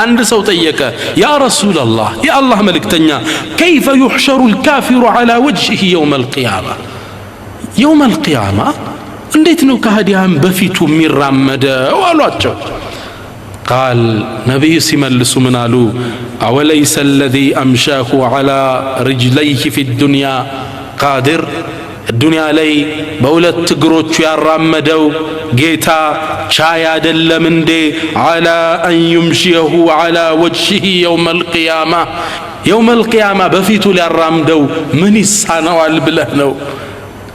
አንድ ሰው ጠየቀ ያ ረሱላላህ የአላህ መልእክተኛ كيف يحشر الكافر على وجهه يوم القيامة يوم القيامة እንዴት ነው ከሃዲያን በፊቱ የሚራመደው አሏቸው قال نبي ሲመልሱ ምን አሉ أوليس الذي أمشاه على رجليه في الدنيا قادر الدنيا ላይ በሁለት እግሮቹ ያራመደው ጌታ ቻይ አይደለም እንዴ على أن يمشيه على وجهه يوم القيامة يوم القيامة በፊቱ ሊያራምደው ምን ይሳነዋል ብለህ ነው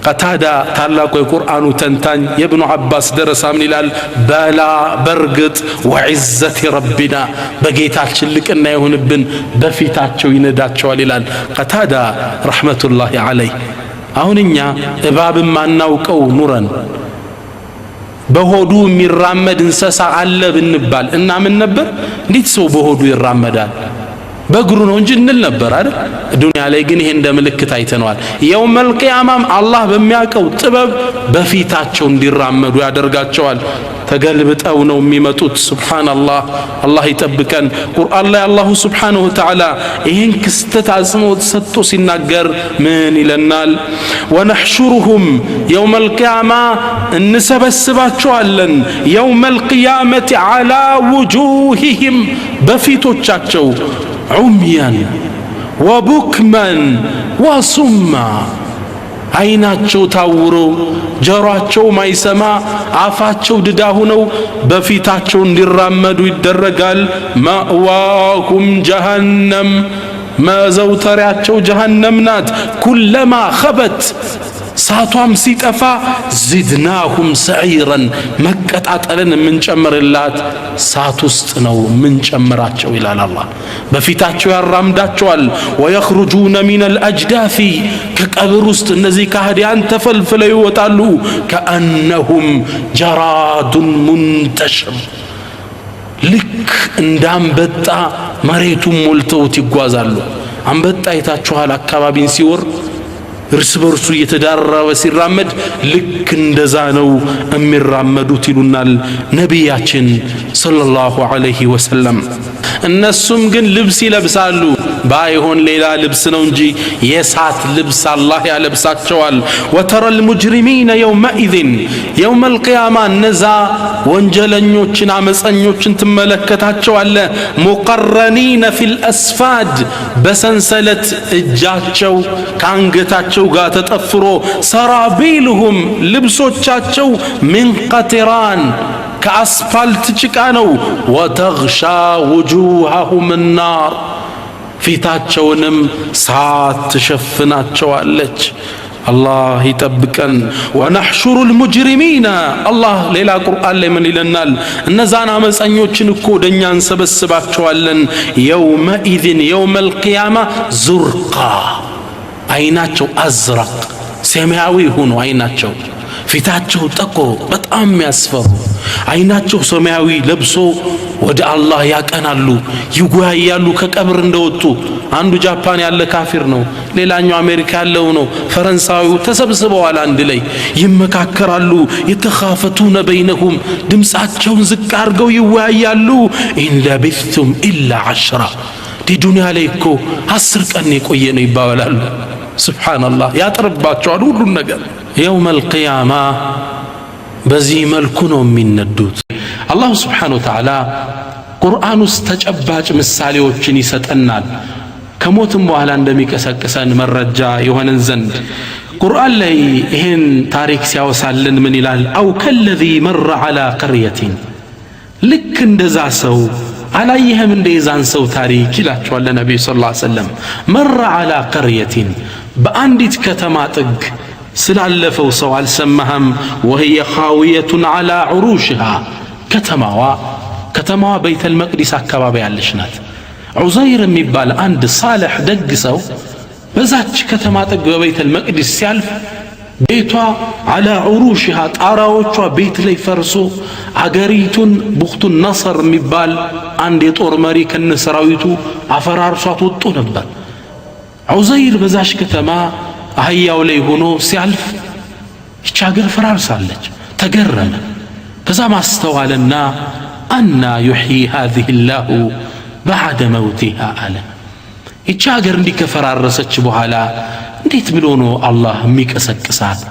قتادة ታላቁ የቁርአኑ ተንታኝ የኢብኑ አባስ ደረሳ ምን ይላል በላ በርግጥ وعزة ربنا በጌታችን ልቅና ይሁንብን በፊታቸው ይነዳቸዋል ይላል قتادة رحمة الله عليه አሁን እኛ እባብም ማናውቀው ኑረን በሆዱ የሚራመድ እንስሳ አለ ብንባል እና ምን ነበር እንዴት ሰው በሆዱ ይራመዳል በእግሩ ነው እንጂ እንል ነበር አይደል ዱንያ ላይ ግን ይሄ እንደ ምልክት አይተነዋል የውመል ቂያማም አላህ በሚያቀው ጥበብ በፊታቸው እንዲራመዱ ያደርጋቸዋል ተገልብጠው ነው የሚመጡት ሱብሃንአላህ አላህ ይጠብቀን ቁርአን ላይ አላሁ ሱብሃነሁ ወተዓላ ይሄን ክስተት አጽንኦት ሰጥቶ ሲናገር ምን ይለናል ወነሕሹሩሁም የውመል ቂያማ እንሰበስባቸዋለን የውመል ቂያመቲ ዐላ ውጁሂሂም በፊቶቻቸው عميا وبكما وصما አይናቸው ታውሮ ጆሮአቸው ማይሰማ አፋቸው ድዳ ሆነው በፊታቸው እንዲራመዱ ይደረጋል ማዋሁም ጀሃነም መዘውተሪያቸው ጀሃነም ናት ኩለማ ኸበት ሳቷም ሲጠፋ ዝድናሁም ሰዒረን መቀጣጠልን ምንጨምርላት ሳት ውስጥ ነው ምንጨምራቸው ይላል አላህ በፊታቸው ያራምዳቸዋል ወየኽሩጁነ ሚነል አጅዳፊ ከቀብር ውስጥ እነዚህ ካህዲያን ተፈልፍለው ይወጣሉ ከአነሁም ጀራዱን ሙንተሽር ልክ እንዳንበጣ መሬቱን ሞልተውት ይጓዛሉ አንበጣ አይታችኋል አካባቢን ሲወር እርስ በርሱ እየተዳረበ ሲራመድ ልክ እንደዛ ነው የሚራመዱት ይሉናል ነቢያችን ሰለላሁ ዐለይሂ ወሰለም እነሱም ግን ልብስ ይለብሳሉ ባይሆን ሌላ ልብስ ነው እንጂ የሳት ልብስ አላህ ያለብሳቸዋል ወተረል ሙጅሪሚነ የውመኢዝን የውመል ቂያማ እነዛ ወንጀለኞችን አመፀኞችን ትመለከታቸዋለ ሙቀረኒነ ፊል አስፋድ በሰንሰለት እጃቸው ከአንገታቸው ጋር ተጠፍሮ ሰራቢልሁም ልብሶቻቸው ምን ቀጥራን ከአስፋልት ጭቃ ነው ወተግሻ ውጁሃሁም النار ፊታቸውንም ሳት ትሸፍናቸዋለች الله يطبقن ونحشر المجرمين الله ሌላ ቁርአን ላይ ምን ይለናል እነዛን አመፀኞችን እኮ ወደኛ እንሰበስባቸዋለን የውመኢዝን የውመል ቂያማ ዙርቃ አይናቸው አዝራቅ ሰማያዊ ሆኖ አይናቸው ፊታቸው ጠቆር በጣም ያስፈሩ አይናቸው ሰማያዊ ለብሶ ወደ አላህ ያቀናሉ ይጓያሉ ከቀብር እንደወጡ አንዱ ጃፓን ያለ ካፊር ነው ሌላኛው አሜሪካ ያለው ነው ፈረንሳዊው ተሰብስበዋል አንድ ላይ ይመካከራሉ የተኻፈቱነ በይነሁም ድምጻቸውን ዝቅ አድርገው ይወያያሉ ኢን ለቢቱም ኢላ 10 ዱንያ ላይ እኮ 10 ቀን የቆየ ነው ይባባላሉ ሱብሃንአላህ ያጥርባቸዋል ሁሉን ነገር የውመል ቂያማ በዚህ መልኩ ነው የሚነዱት አላህ ሱብሓነሁ ወተዓላ ቁርአን ውስጥ ተጨባጭ ምሳሌዎችን ይሰጠናል ከሞትም በኋላ እንደሚቀሰቅሰን መረጃ የሆነን ዘንድ ቁርአን ላይ ይሄን ታሪክ ሲያወሳልን ምን ይላል አው ከለዚ መረ ዐላ ቀርየቲን ልክ እንደዛ ሰው አላየህም እንደ የዛን ሰው ታሪክ ይላቸዋል ነብዩ ሰለላሁ ዐለይሂ ወሰለም መረ ዐላ ቀርየቲን በአንዲት ከተማ ጥግ ስላለፈው ሰው አልሰማህም وهي خاوية على عروشها ከተማዋ ቤተል መቅዲስ አካባቢ ያለች ናት ዑዘይር የሚባል አንድ ሳልህ ደግ ሰው በዛች ከተማ ጥግ በቤተል መቅዲስ ሲያልፍ ቤቷ على عروشها ጣራዎቿ ቤት ላይ ፈርሶ አገሪቱን ቡኽቱ ነስር የሚባል አንድ የጦር መሪ ከነሰራዊቱ አፈራርሷት ወጥቶ ነበር ዑዘይር በዛች ከተማ አህያው ላይ ሆኖ ሲያልፍ ይህች ሀገር ፈራርሳለች ተገረመ ከዛ ማስተዋልና አና يحيي هذه الله بعد موتها ألا ይህች ሀገር እንዲከፈራረሰች በኋላ እንዴት ብሎ ነው አላህ የሚቀሰቅሳት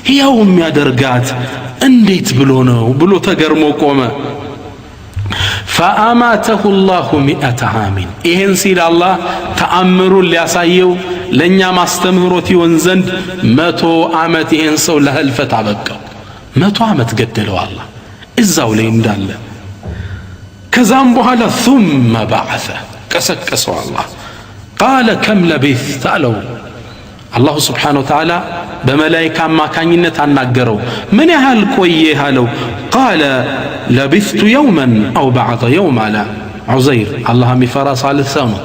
ሕያው የሚያደርጋት እንዴት ብሎ ነው ብሎ ተገርሞ ቆመ فأماته الله 100 عام ይሄን ሲል አላህ ተአምሩን ሊያሳየው ለኛ ማስተምህሮት ይሆን ዘንድ 100 ዓመት ይሄን ሰው ለህልፈት አበቃው 100 ዓመት ገደለው አላህ እዛው ላይ እንዳለ ከዛም በኋላ ثم بعث ቀሰቀሰው አላህ قال كم لبثت አለው الله سبحانه وتعالى بملائكة አማካኝነት አናገረው ምን ያህል ቆየህ አለው قال لبثت يوما أو بعض يوم على عزير الله የሚፈራ ሳልህ ሰው ነው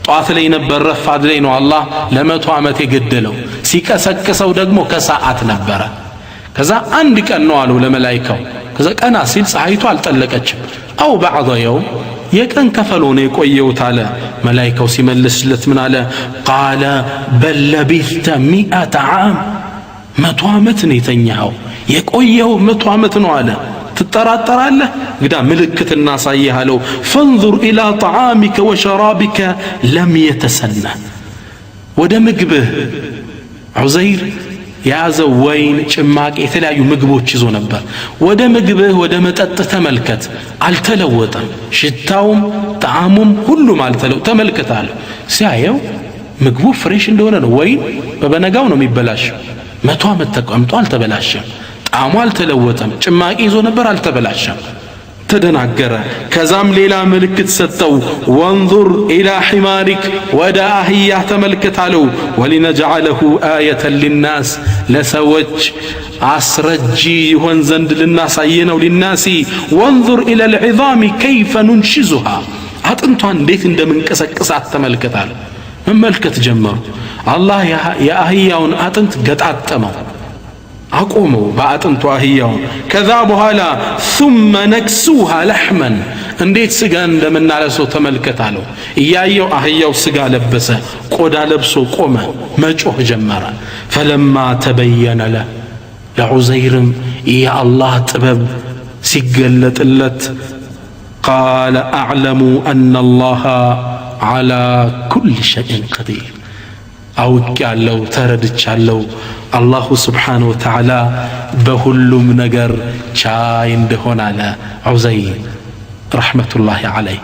ጧት ላይ ነበር ረፋድ ላይ ነው አላህ ለ100 ዓመት የገደለው ሲቀሰቅሰው ደግሞ ከሰዓት ነበረ ከዛ አንድ ቀን ነው አለው ለመላእክቱ ከዛ ቀና ሲል ፀሐይቱ አልጠለቀችም أو بعض يوم የቀን ከፈለው ነው የቆየው ታለ መላእክቱ ሲመልስለት ምን አለ قال بل لبثت 100 عام 100 ዓመት ነው የተኛው የቆየው 100 ዓመት ነው አለ ትጠራጠራለህ ግዳ ምልክት እናሳይህ አለው فانظر الى طعامك وشرابك لم يتسنى ወደ ምግብህ ዑዘይር ያዘው ወይን ጭማቂ የተለያዩ ምግቦች ይዞ ነበር ወደ ምግብህ ወደ መጠጥ ተመልከት አልተለወጠም ሽታውም ጣዕሙም ሁሉም አልተለወጠም ተመልከታለሁ ሲያየው ምግቡ ፍሬሽ እንደሆነ ነው ወይን በበነጋው ነው የሚበላሸው 100 ዓመት ተቀምጦ አልተበላሸም ጣዕሙ አልተለወጠም ጭማቂ ይዞ ነበር አልተበላሸም ተደናገረ ከዛም ሌላ ምልክት ሰጠው ወንظر الى حمارك ወደ አህያ ተመልከታለው ولنجعله آية للناس ለሰዎች አስረጂ ይሆን ዘንድ ልናሳየነው للناس وانظر الى العظام كيف ننشزها አጥንቷን እንዴት እንደምንቀሰቅሳት ተመልከታለው መመልከት ጀመሩ አላህ የአህያውን አጥንት ገጣጠመው አቆመው በአጥንቱ አህያውን ከዛ በኋላ ثم نكسوها لحما እንዴት ስጋ እንደምናለሰው ተመልከታለው እያየው አህያው ስጋ ለበሰ ቆዳ ለብሶ ቆመ መጮህ ጀመረ فلما تبين له ለዑዘይርም يا الله ጥበብ ሲገለጥለት قال اعلم ان الله على كل شيء قدير አውቄያለሁ ተረድቻለሁ አላህ Subhanahu Wa Ta'ala በሁሉም ነገር ቻይ እንደሆነ አለ ዑዘይር ረህመቱላሂ ዐለይሂ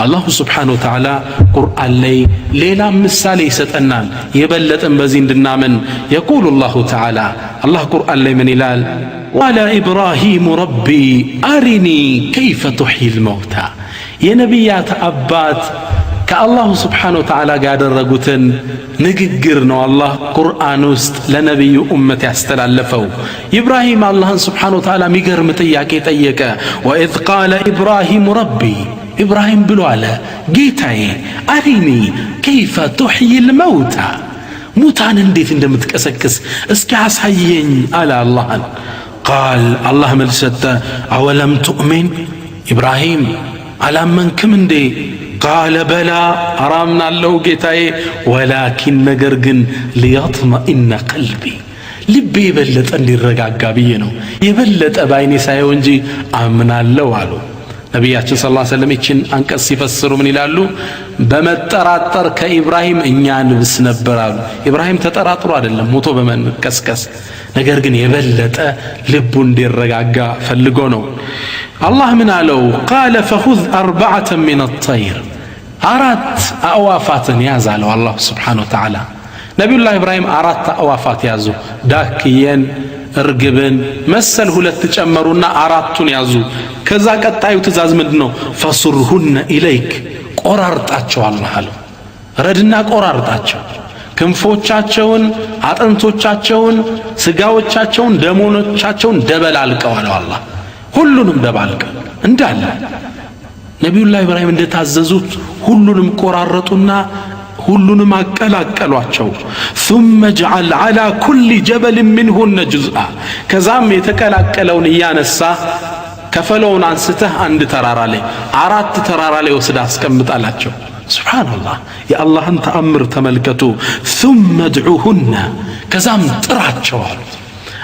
አላህ Subhanahu Wa Ta'ala ቁርአን ላይ ሌላ ምሳሌ ይሰጠናል የበለጠን በዚህ እንድናምን يقول الله تعالى الله ቁርአን ላይ ምን ይላል قال إبراهيم ربي أرني كيف تحيي الموتى የነቢያት አባት ከአላሁ Subhanahu Wa Ta'ala ጋር ያደረጉትን ንግግር ነው አላህ ቁርአን ውስጥ ለነብዩ ኡመት ያስተላለፈው ኢብራሂም አላህን Subhanahu Wa Ta'ala የሚገርም ጥያቄ ጠየቀ وإذ قال إبراهيم ربي ኢብራሂም ብሎ አለ ጌታዬ አሪኒ كيف تحيي الموتى ሙታን እንዴት እንደምትቀሰቅስ እስኪ አሳየኝ አለ አላህን قال الله መልሰተ أولم تؤمن ኢብራሂም አላመንክም እንዴ قال بلى أرامنا الله جتاي ولكن نجرجن ليطمئن قلبي لبي يبلت أني الرجع قابينه يبلت أبايني سايونجي أمنا الله علو نبياتنا صلى الله عليه وسلم يتشن أنك الصفة السر من يلالو بمتراتر كإبراهيم إنيان بسنبرالو إبراهيم تتراتر هذا اللي موتو بمن كسكس نجرجن يبلت لبون دي الرجع فلقونه الله من علو قال فخذ 4 من الطير አራት አዋፋትን ያዛለው አላህ Subhanahu Wa Ta'ala ነብዩላህ ኢብራሂም አራት አዋፋት ያዙ ዳክየን እርግብን መሰል ሁለት ጨመሩና አራቱን ያዙ ከዛ ቀጣዩ ትእዛዝ ምንድነው ፈሱርሁነ ኢለይክ ቆራርጣቸው አላህ አለው ረድና ቆራርጣቸው ክንፎቻቸውን አጥንቶቻቸውን ስጋዎቻቸውን ደሞኖቻቸውን ደበላልቀው አለው አላህ ሁሉንም ደባልቀው እንዳለ ነብዩላህ ኢብራሂም እንደታዘዙት ሁሉንም ቆራረጡና ሁሉንም አቀላቀሏቸው ثم اجعل على كل جبل منهن جزءا ከዛም የተቀላቀለውን ያነሳ ከፈለውን አንስተህ አንድ ተራራ ላይ አራት ተራራ ላይ ወስዳ አስቀምጣላቸው ሱብሃንአላህ የአላህን ተአምር ተመልከቱ ثم ادعوهن ከዛም ጥራቸው አሉት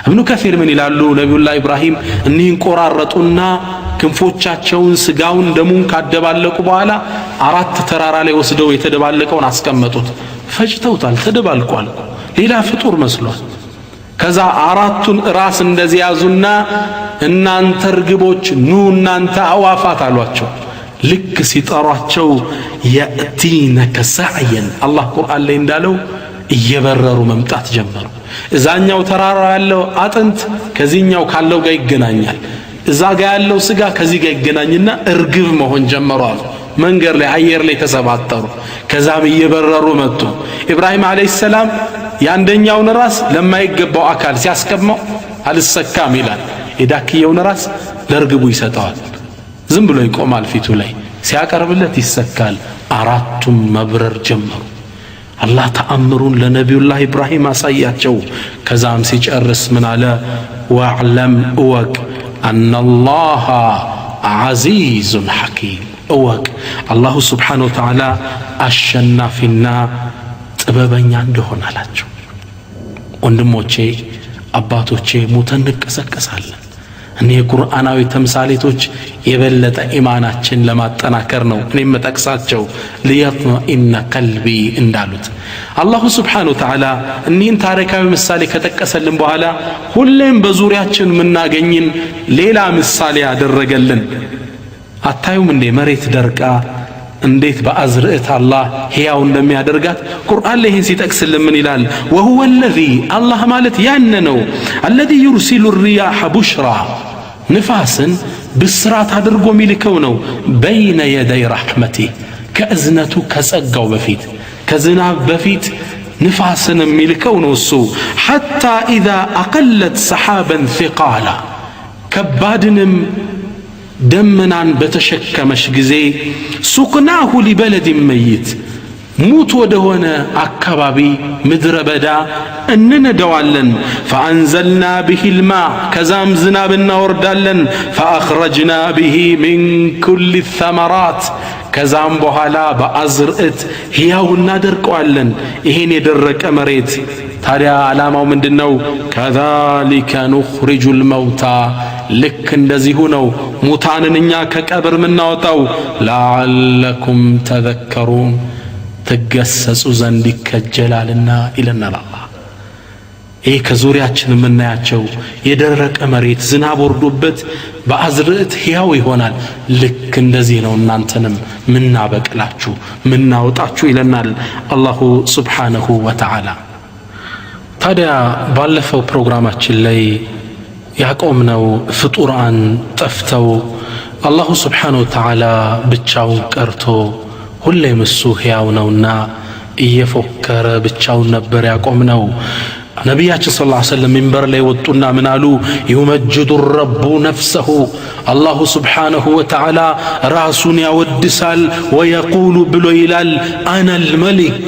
ابن كثير من ይላሉ ነብዩላህ ኢብራሂም እኒህን ቆራረጡና ክንፎቻቸውን ስጋውን ደሙን ካደባለቁ በኋላ 4 ተራራ ላይ ወስደው የተደባለቀውን አስቀመጡት ፈጭተውታል ተደባልቋል ሌላ ፍጡር መስሏል ከዛ 4ቱን ራስ እንደዚህ ያዙና እናንተ ርግቦች ኑ እናንተ አዋፋት አሏቸው ልክ ሲጠሯቸው ያእቲነከ ሰዕየን አላህ ቁርአን ላይ እንዳለው እየበረሩ መምጣት ጀመሩ እዛኛው ተራራ ያለው አጥንት ከዚህኛው ካለው ጋር ይገናኛል እዛ ጋር ያለው ስጋ ከዚህ ጋር ይገናኝና እርግብ መሆን ጀመሩ መንገር ላይ አየር ላይ ተሰባጠሩ ከዛም እየበረሩ መጡ ኢብራሂም አለይሂ ሰላም ያንደኛውን ራስ ለማይገባው አካል ሲያስቀመው አልሰካም ይላል የዳክየውን ራስ ለርግቡ ይሰጣል ዝም ብሎ ይቆማል ፊቱ ላይ ሲያቀርብለት ይሰካል 4ቱም መብረር ጀመሩ አላህ ተአምሩን ለነብዩላህ ኢብራሂም አሳያቸው ከዛም ሲጨርስ ምን አለ ወዕለም እወቅ አነላህ ዐዚዙን ሐኪም እወቅ አላሁ ስብሓነሁ ወተዓላ አሸናፊና ጥበበኛ እንደሆነ አላቸው ወንድሞቼ አባቶቼ ሙተን እንቀሰቀሳለን እኔ ቁርአናዊ ተምሳሌቶች የበለጠ ኢማናችን ለማጠናከር ነው እኔም መጠቅሳቸው ለየጥመኢነ ቀልቢ እንዳሉት አላሁ ስብሓነሁ ወተዓላ እኒህን ታሪካዊ ምሳሌ ከጠቀሰልን በኋላ ሁሌም በዙሪያችን ምናገኝን ሌላ ምሳሌ ያደረገልን አታዩም እንዴ መሬት ደርቃ እንዴት በአዝርዕት አላህ ሕያው እንደሚያደርጋት ቁርአን ላይ ይህን ሲጠቅስልን ምን ይላል ወሁወ الذي አላህ ማለት ያነ ነው الذي يرسل الرياح بشرا ንፋስን ብስራት አድርጎ ሚልከው ነው በይነ የደይ ረሕመቲ ከእዝነቱ ከጸጋው በፊት ከዝናብ በፊት ንፋስን ሚልከው ነው እሱ ሐታ ኢዛ አቀለት ሰሓበን ثقالا ከባድንም ደመናን በተሸከመሽ ጊዜ ሱቅናሁ ሊበለድ መይት ሙት ወደሆነ አካባቢ ምድረ በዳ እንነደዋለን ፈአንዘልና ቢሂ ልማ ከዛም ዝናብ እናወርዳለን ፈአኽረጅና ቢሂ ሚን ኩል ተመራት ከዛም በኋላ በአዝርዕት ሕያው እናደርቀዋለን ይሄን የደረቀ መሬት ታዲያ ዓላማው ምንድነው ከዛሊከ ኑኽሪጁ ልመውታ ልክ እንደዚሁ ነው ሙታንን እኛ ከቀብር ምናወጣው ለዓለኩም ተዘከሩን ትገሰጹ ዘንድ ይከጀላልና ይለናል አላህ ይህ ከዙሪያችን የምናያቸው የደረቀ መሬት ዝናብ ወርዶበት በአዝርዕት ሕያው ይሆናል ልክ እንደዚህ ነው እናንተንም ምናበቅላችሁ ምናወጣችሁ ይለናል አላሁ ስብሓነሁ ወተዓላ ታዲያ ባለፈው ፕሮግራማችን ላይ ያቆምነው ፍጡራን ጠፍተው አላሁ ስብሓነሁ ወተዓላ ብቻውን ቀርቶ ሁሌም እሱ ሕያው ነውና እየፎከረ ብቻውን ነበር ያቆምነው ነቢያችን ሰለላሁ ዐለይሂ ወሰለም ሚንበር ላይ ወጡና ምን አሉ ዩመጅዱ ረቡ ነፍሰሁ አላሁ ስብሓነሁ ወተዓላ ራሱን ያወድሳል ወየቁሉ ብሎ ይላል አነል መሊክ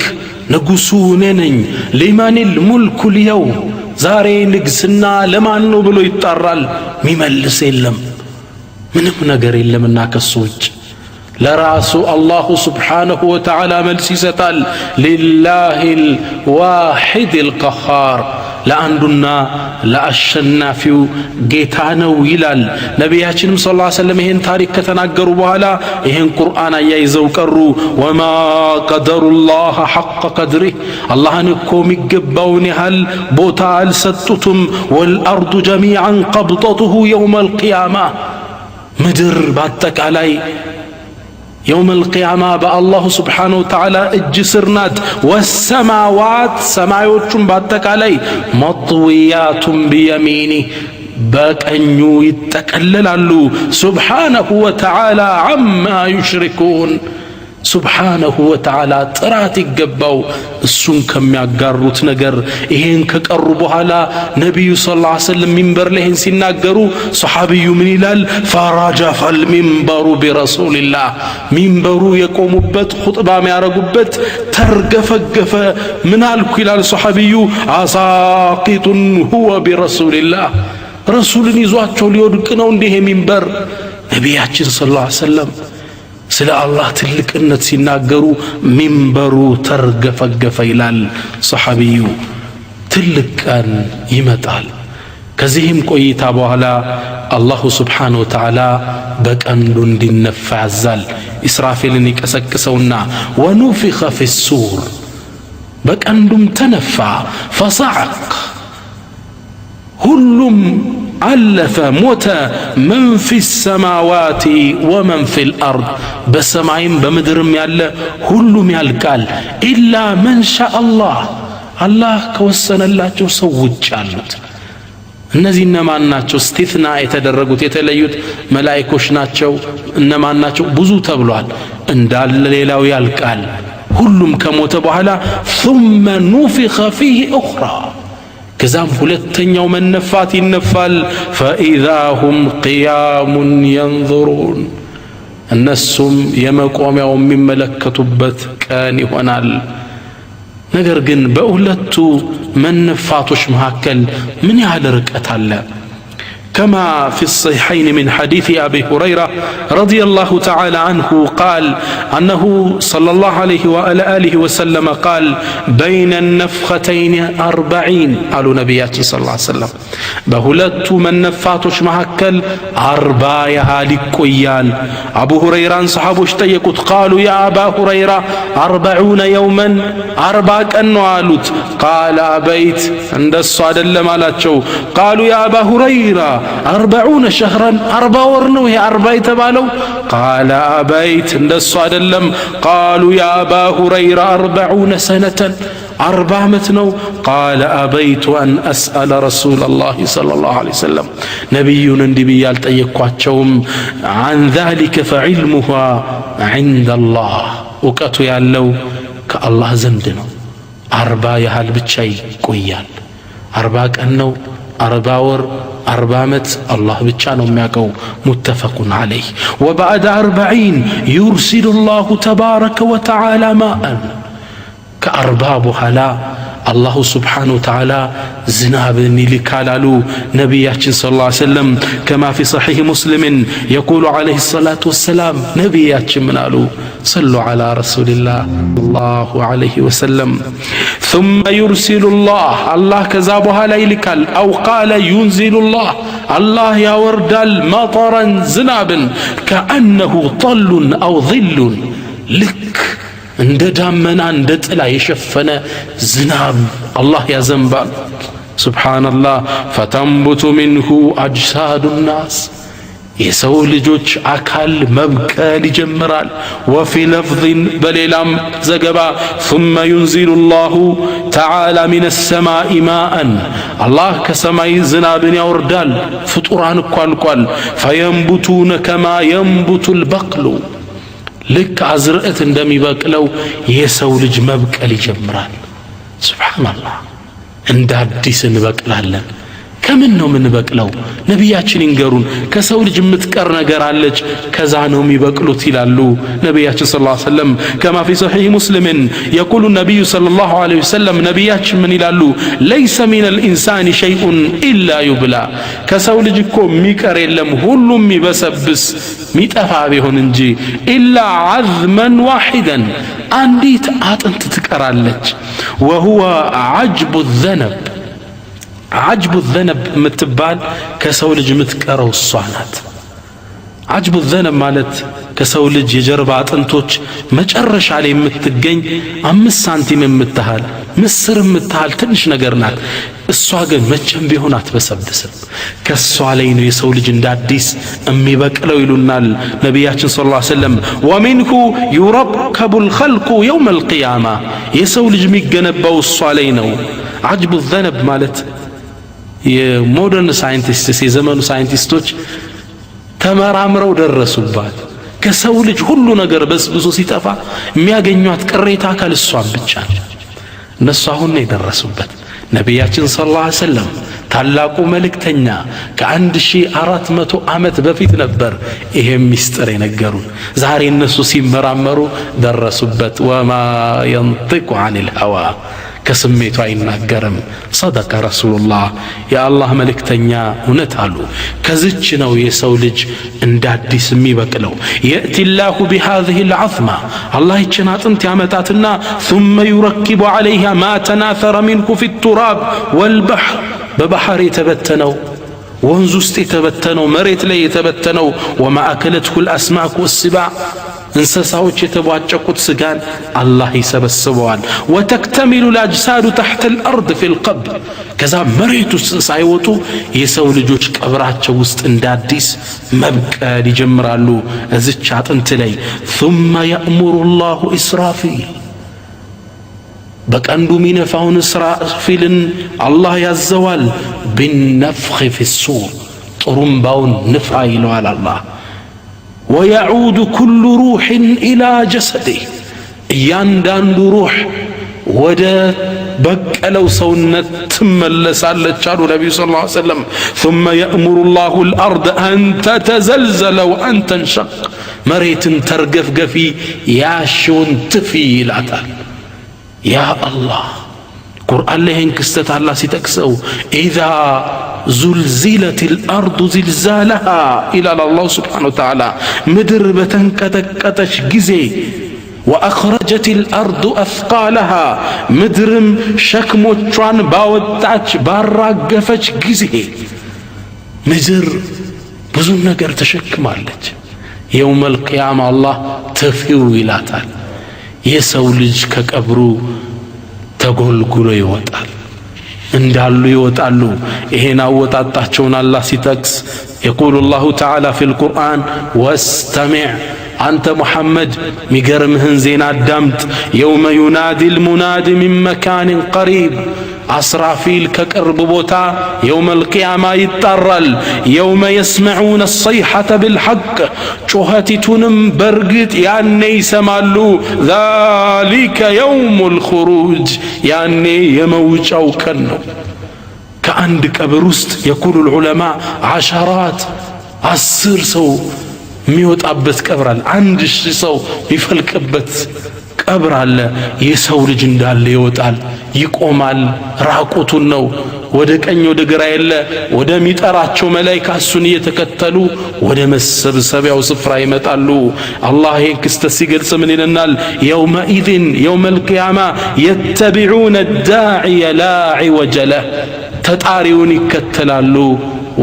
ንጉሱ እኔ ነኝ ሊመኒል ሙልኩ ልየውም ዛሬ ንግስና ለማን ነው ብሎ ይጣራል ሚመልስ የለም ምንም ነገር የለምና ከሱ ውጭ ለራሱ አላሁ ስብሓነሁ ወተዓላ መልስ ይሰጣል ሊላሂል ዋሒዲል ቀሃር ለአንዱና ለአሸናፊው ጌታ ነው ይላል ነቢያችንም ሰለላሁ ዐለይሂ ወሰለም ይሄን ታሪክ ከተናገሩ በኋላ ይሄን ቁርአን አያይዘው ቀሩ ወማ ቀደሩላህ ሐቀ ቀድሪህ አላህን እኮ የሚገባውን ያህል ቦታ አልሰጡትም ወልአርዱ ጀሚዐን ቀብጠቱሁ የውመል ቂያማ ምድር በአጠቃላይ يوم القيامة بالله سبحانه وتعالى اجسرنات والسماوات سمايوتشم باتك علي مطويات بيمينه بكأنه يتكلل له سبحانه وتعالى عما يشركون سبحانه وتعالى ጥራት ይገባው እሱን ከሚያጋሩት ነገር ይሄን ከቀርቡኋላ ነብዩ ሰለላሁ ዐለይሂ ወሰለም ሚንበር ላይ ሲናገሩ ሱሐቢዩ ምን ይላል ፈራጀፈ المنبر برسول الله ሚንበሩ የቆሙበት ኹጥባ የሚያረጉበት ተርገፈገፈ ምን አልኩ ይላል ሱሐቢዩ አሳቂቱን هو برسول الله ረሱልን ይዟቸው ሊወድቅ ነው እንዴ ሚንበር ነብያችን ሰለላሁ ዐለይሂ ወሰለም ስለ አላህ ትልቅነት ሲናገሩ ሚንበሩ ተርገፈገፈ ይላል ሱሐቢዩ ትልቅ ቀን ይመጣል ከዚህም ቆይታ በኋላ አላሁ ስብሓነሁ ወተዓላ በቀንዱ እንዲነፋ ያዛል። ኢስራፊልን ይቀሰቅሰውና ወኑፊኸ ፊሱር በቀንዱም ተነፋ። ፈሰዐቅ ሁሉም አለፈ ሞተ። መን ፊ ሰማዋቲ ወመን ፊል አርድ በሰማይም በምድርም ያለ ሁሉም ያልቃል። ኢላ መን ሻአ አላህ አላህ ከወሰነላቸው ሰው ውጭ አሉት። እነዚህ እነማን ናቸው? እስቲትና የተደረጉት የተለዩት መላእክቶች ናቸው። እነማን ናቸው? ብዙ ተብሏል። እንዳለ ሌላው ያልቃል። ሁሉም ከሞተ በኋላ ثم نفخ فيه أخرى ከዛም ሁለተኛው መነፋት ይነፋል። فإذا هم قيام ينظرون እነሱም የመቆሚያው የሚመለከቱበት ቀን ይሆናል። ነገር ግን በሁለቱ መነፋቶች መካከል ምን ያህል ርቀት አለ? كما في الصحيحين من حديث أبي هريرة رضي الله تعالى عنه قال أنه صلى الله عليه وآله وسلم قال بين النفختين 40 قالوا نبيات صلى الله عليه وسلم بهلت من نفاتوش مهكل 40 يهالك قيال. أبو هريرة صحابوش تيكوت قالوا يا أبا هريرة 40 يوما 40 كأنه قالوت قال أبيت عند الصعد اللمالاتشو قالوا يا أبا هريرة 40 شهرا 40 ورنو هي 40 يتبالو قال أبيت عند الصعد اللم قالوا يا أبا هريرة 40 سنة 40 متنو قال أبيت أن أسأل رسول الله صلى الله عليه وسلم نبي ندبيال تيقواتشوم عن ذلك فعلمها عند الله وكاتو يالو كالله زندنو 40 يهال بتشاي قويال 40 كأنو 40 ور 40 ዓመት አላህ ብቻ ነው የሚያውቀው። ሙተፈቁን ዐለይህ። ወበዕደ 40 ዩርሲሉ ላሁ ተባረከ ወተዓላ ማአን ከ40 በኋላ አላሁ ስብሓነሁ ወተዓላ ዝናብን ይልካል አሉ ነቢያችን ሰለላሁ ዐለይሂ ወሰለም። ከማ ፊ ሰሒሕ ሙስሊምን የቁሉ ዐለይሂ ሰላቱ ወሰላም ነቢያችን ምን አሉ? ሰሉ ዐላ ረሱሊላህ ሰለላሁ ዐለይሂ ወሰለም ثم يرسل الله الله كذا بኋላ ይልካል أو قال ينزل الله الله ያወርዳል مطرا ዝናብን كأنه طل أو ظل ልክ እንደ ዳመና እንደ ጥላ የሸፈነ ዝናብ አላህ ያዘንባል። ሱብሃንአላህ فتنبت منه أجساد الناس የሰው ልጆች አካል መብቀል ይጀምራል። ወፊ ለፍዝን በሌላም ዘገባ ثم ينزل الله تعالى من السماء ماء አላህ ከሰማይ ዝናብን ያወርዳል። ፍጡራን እኮ አልቋል። فينبتون كما ينبت البقل ልክ አዝርዕት እንደሚበቅለው የሰው ልጅ መብቀል ይጀምራል። ሱብሃንአላህ እንደ አዲስ እንበቅላለን። ከምን ነው ምን በቅለው? ነቢያችን ይንገሩን። ከሰው ልጅ የምትቀር ነገር አለች፣ ከዛ ነው የሚበቅሉት ይላሉ ነቢያችን ሰለላሁ ዐለይሂ ወሰለም። ከማ ፊ ሰሒሕ ሙስሊምን የቁሉ ነቢዩ ሰለላሁ ዐለይሂ ወሰለም ነቢያችን ምን ይላሉ? ለይሰ ሚነል ኢንሳኒ ሸይኡን ኢላ ዩብላ ከሰው ልጅ እኮ የሚቀር የለም ሁሉም የሚበሰብስ ሚጠፋ ቢሆን እንጂ ኢላ ዐዝመን ዋሂደን አንዲት አጥንት ትቀራለች። ወሁወ ዐጅቡ ዘነብ عجب الذنب متبال كسو لج متقرو الصعنات عجب الذنب مالت كسو لج يجرب አጥንቶች መጨረሻ ላይ የምትገኝ 5 ሳንቲም የምትታል ምስር የምትታል ትንሽ ነገር ናት። እሷ ግን መቼም ቢሆን አትበሰብስም። ከሷ ላይ ነው የሰው ልጅ እንደ አዲስ የሚበቅለው ይሉናል ነቢያችን ሰለላሁ ዐለይሂ ወሰለም። ወሚንሁ يركب الخلق يوم القيامة የሰው ልጅ የሚገነባው እሷ ላይ ነው። عجب الذنب ማለት የሞደርን ሳይንቲስትስ የዘመኑ ሳይንቲስቶች ተመራምረው ደረሱባት። ከሰው ልጅ ሁሉ ነገር በስብሶ ሲጠፋ የሚያገኙት ቅሬታ አካል እሷን ብቻ ነው። እነሱ አሁን የደረሱበት ነቢያችን ሰለላሁ ዐለይሂ ወሰለም ታላቁ መልእክተኛ ከ1400 ዓመት በፊት ነበር ይሄ ሚስጥር የነገሩን። ዛሬ እነሱ ሲመራመሩ ደረሱበት። ወማ ينطق عن الهوى ከስሜቱ አይናገርም። صدق رسول الله የአላህ መልእክተኛ እውነት አሉ። ከዚች ነው የሰው ልጅ እንደ አዲስ የሚበቅለው። يأتي الله بهذه العظمة الله ይችን አጥንት ያመጣትና ثم يركب عليها ما تناثر منه في التراب والبحر በባህር የተበተነው ወንዝ ውስጥ የተበተነው መሬት ላይ የተበተነው ወማ አከለትሁ الاسماك والسباع እንስሳዎች የተቧጨቁት ስጋን አላህ ይሰበስበዋል وتكتمل الاجساد تحت الارض في القبر ከዛ መሬት ውስጥ ሳይወጡ የሰው ልጆች ቀብራቸው ውስጥ እንዳዲስ መብቀል ይጀምራሉ እዚች አጥንት ላይ ثم يأمر الله إسرافيل በቀንዱ ሚነፋውን እስራፊልን አላህ ያዘዋል بالنفخ في الصور ጥሩምባውን ንፋ ይለዋል አላህ ويعود كل روح إلى جسده እያንዳንዱ ሩህ ወደ በቀለው ሰውነት ትመለሳለች አሉ ነብዩ ሰለላሁ ዐለይሂ ወሰለም ثم يأمر الله الأرض أن تتزلزل وأن تنشق መሬትን ተርገፍገፊ ያሽውን ትፊ ይላታል ያ አላህ ቁርአን ላይ ይህን ክስተት አላህ ሲጠቅሰው إذا زلزلت الأرض زلزالها إلى الله سبحانه وتعالى ምድር በተንቀጠቀጠች ጊዜ وأخرجت الأرض أثقالها مدرم شكموچوان باوطاچ باراغفچ ጊዜ ምድር ብዙ ነገር ተሸክማለች يوم القيامة الله تفيو ይላታል የሰው ልጅ ከቀብሩ ተጎልጉሎ ይወጣል እንዳሉ ይወጣሉ ይሄን አወጣጣቸውን አላህ ሲጠቅስ يقول الله تعالى في القرآن واستمع أنت محمد ميغرمهن زين الدمت يوم ينادي المناد من مكان قريب أسرافيل كقرب بوتا يوم القيامة يتطرل يوم يسمعون الصيحة بالحق شوهتتنم برقت يعني يسمالو ذلك يوم الخروج يعني يموج أو كنو كأند كبرست يقول العلماء عشرات 10 ሰው የሚወጣበት ቀብር አለ 1000 ሰው ይፈልቅበት ቀብር አለ የሰው ልጅ እንዳለ ይወጣል ይቆማል ራቁቱን ነው ወደ ቀኝ ወደ ግራ የለ ወደ ሚጠራቸው መላእክት እሱን እየተከተሉ ወደ መሰብሰቢያው ስፍራ ይመጣሉ አላህ ይህን ክስተት ሲገልጽ ምን ይለናል يومئذ يوم القيامة يتبعون الداعي لا عوج له ተጣሪውን ይከተላሉ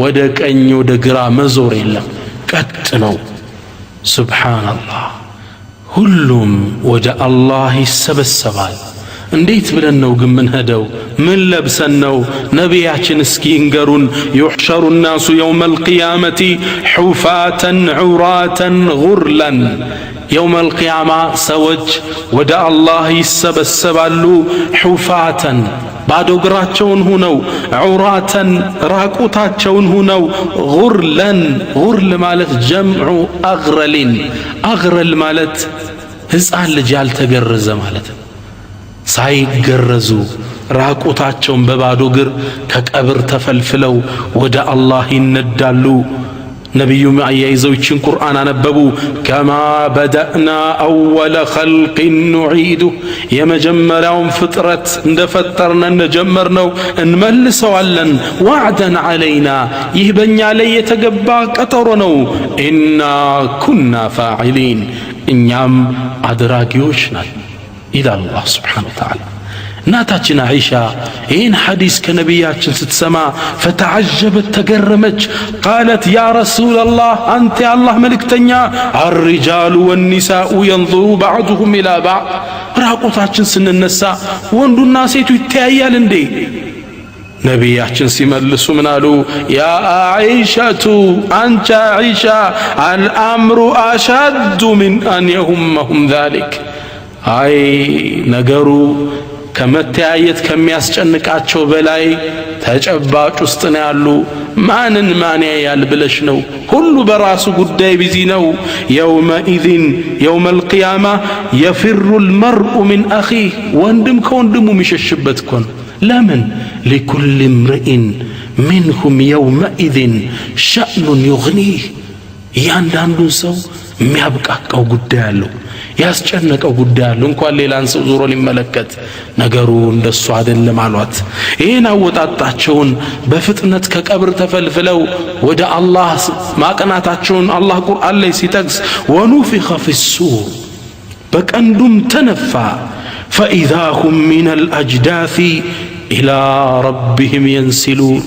ወደ ቀኝ ወደ ግራ መዞር የለም ቀጥ ነው ሱብሃንአላህ ሁሉም ወደ አላህ ይሰበሰባል እንዴት ብለን ነው ግን ምን ሄደው ምን ለብሰን ነው ነቢያችን እስኪ እንገሩን يحشر الناس يوم القيامة حفاة عراة غرلا يوم القيامة سوج ወደ አላህ ይሰበሰባሉ حفاة ባዶ እግራቸውን ሆነው ዑራተን ራቁታቸውን ሆነው ጉርለን ጉርል ማለት ጀምዑ አግረሊን አግረል ማለት ሕፃን ልጅ ያልተገረዘ ማለት ሳይገረዙ ራቁታቸውን በባዶ እግር ከቀብር ተፈልፍለው ወደ አላህ ይነዳሉ ነብዩ ማያይዘውችን ቁርአን አነበቡ ከማ በደእና አወለ ኸልቅ ኑዒዱ የመጀመሪያውን ፍጥረት እንደፈጠርነ እንደጀመርነው እንመልሰዋለን ወዕደን ዐለይና ይህ በእኛ ላይ የተገባ ቀጠሮ ነው ኢና ኩና ፋዒሊን እኛም አድራጊዎች ነን ይላል አላህ ሱብሓነሁ ወተዓላ እናታችን አይሻ ይህን ሐዲስ ከነቢያችን ስትሰማ ፈተዓጀበት ተገረመች ቃለት ያ ረሱላላህ አንተ የአላህ መልእክተኛ አርሪጃሉ ወኒሳኡ የንظሩ ባዕዱሁም ኢላ ባዕድ ራቁታችን ስንነሳ ወንዱና ሴቱ ይተያያል እንዴ ነቢያችን ሲመልሱ ምን አሉ ያ አይሻቱ አንቺ አይሻ አልአምሩ አሸዱ ሚን አን የሁመሁም ዛሊክ አይ ነገሩ ከመተያየት ከሚያስጨንቃቸው በላይ ተጨባጭ ውስጥ ነው ያሉ ማንን ማን ያያል ብለሽ ነው ሁሉ በራሱ ጉዳይ ቢዚ ነው يومئذ يوم القيامة يفر المرء من أخيه ወንድም ከወንድሙ የሚሸሽበት እኮ ነው ለምን لكل امرئ منهم يومئذ شأن يغنيه ያንዳንዱን ሰው የሚያብቃቃው ጉዳይ አለው ያስጨነቀው ጉዳይ አለ እንኳን ሌላን ሰው ዞሮ ሊመለከት ነገሩ እንደሱ አይደለም አሏት ይሄን አወጣጣቸውን በፍጥነት ከቀብር ተፈልፍለው ወደ አላህ ማቀናታቸውን አላህ ቁርአን ላይ ሲጠቅስ ወኑፊኸ ፊሱር በቀንዱም ተነፋ فإذا هم من الأجداث ኢላ ረቢሂም የንሲሉን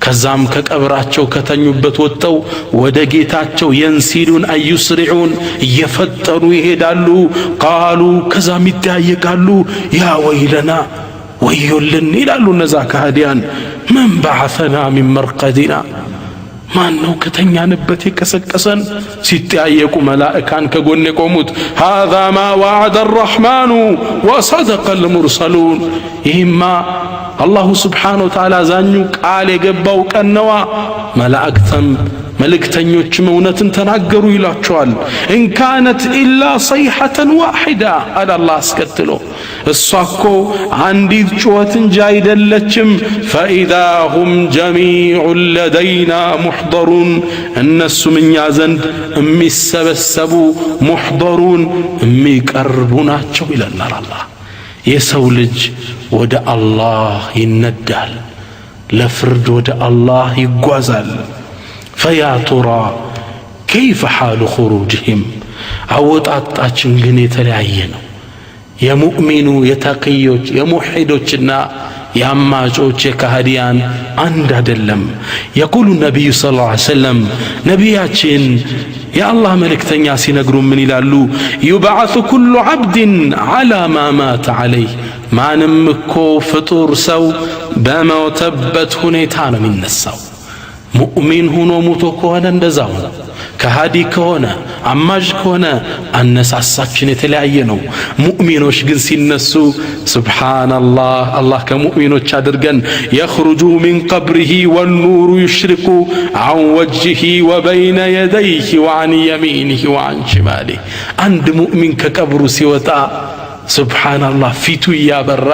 ከዛም ከቀብራቸው ከተኙበት ወጥተው ወደ ጌታቸው የንሲሉን አዩስሪዑን እየፈጠኑ ይሄዳሉ። ቃሉ ከዛም ይጠያየቃሉ ያ ወይለና ወዮልን ይላሉ እነዛ ከሃዲያን። መን በዐሰና ሚን መርቀዲና ማን ነው ከተኛንበት የቀሰቀሰን? ሲጠያየቁ መላእካን ከጎን የቆሙት ሃዛ ማ ወዐደ አርረሕማኑ ወሰደቀ አልሙርሰሉን ይህማ አላሁ ስብሓነሁ ወተዓላ ዛኙ ቃል የገባው ቀን ነዋ። መላእክተም መልእክተኞችም እውነትን ተናገሩ ይላቸዋል። ኢንካነት ኢላ ሰይሐተን ዋሒዳ አለ አላህ አስከትሎ እሷ እኮ አንዲት ጩኸት እንጂ አይደለችም። ፈኢዛ ሁም ጀሚዑን ለደይና ሙሕደሩን እነሱም እኛ ዘንድ የሚሰበሰቡ ሙሕደሩን የሚቀርቡ ናቸው ይለናል አላህ። የሰው ልጅ ወደ አላህ ይነዳል፣ ለፍርድ ወደ አላህ ይጓዛል። ፈያ ቱራ ከይፈ ሓሉ ኹሩጅህም አወጣጣችን ግን የተለያየ ነው። የሙእሚኑ የተቅዮች የሙሒዶችና የአማጮች የካህዲያን አንድ አይደለም። የቁሉ ነቢዩ ሰለላሁ ዐለይሂ ወሰለም ነቢያችን የአላህ መልእክተኛ ሲነግሩ ምን ይላሉ? ዩብዓሱ ኩሉ ዐብድን ዐላ ማ ማተ ዐለይህ ማንም እኮ ፍጡር ሰው በሞተበት ሁኔታ ነው የሚነሳው። ሙእሚን ሆኖ ሙቶ ከሆነ እንደዛው ነው። ከሃዲ ከሆነ አማጅ ከሆነ አነሳሳችን የተለያየ ነው። ሙእሚኖች ግን ሲነሱ ሱብሓነላህ አላህ ከሙእሚኖች አድርገን የኽሩጁ ሚን ቀብሪሂ ወኑሩ ይሽሪቁ ዐን ወጅሂ ወበይነ የደይሂ ወዐን የሚኒሂ ወዐን ሽማሊሂ አንድ ሙእሚን ከቀብሩ ሲወጣ ሱብሓነላህ ፊቱ እያበራ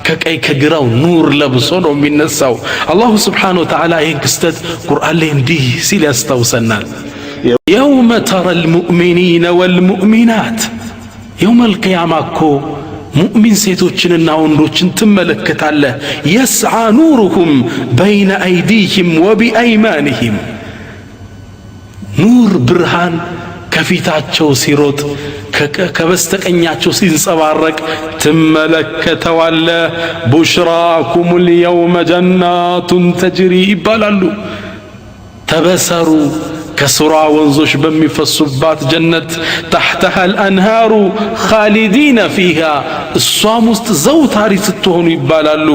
ከቀይ ከግራው ኑር ለብሶ ነው የሚነሳው። አላሁ ስብሓነሁ ወተዓላ ይህን ክስተት ቁርአን ላይ እንዲህ ሲል ያስታውሰናል። የውመ ተረል ሙእሚኒነ ወልሙእሚናት የውመል ቂያማ እኮ ሙእሚን ሴቶችንና ወንዶችን ትመለከታለህ። የስዓ ኑሩሁም በይነ አይዲህም ወቢአይማኒህም ኑር ብርሃን ከፊታቸው ሲሮጥ ከበስተቀኛቸው ሲንጸባረቅ ትመለከተዋለ። ቡሽራኩሙል የውመ ጀናቱን ተጅሪ ይባላሉ። ተበሰሩ ከስሯ ወንዞች በሚፈሱባት ጀነት ተሕተሃል አንሃሩ ኻሊዲነ ፊሃ እሷም ውስጥ ዘውታሪ ስትሆኑ ይባላሉ።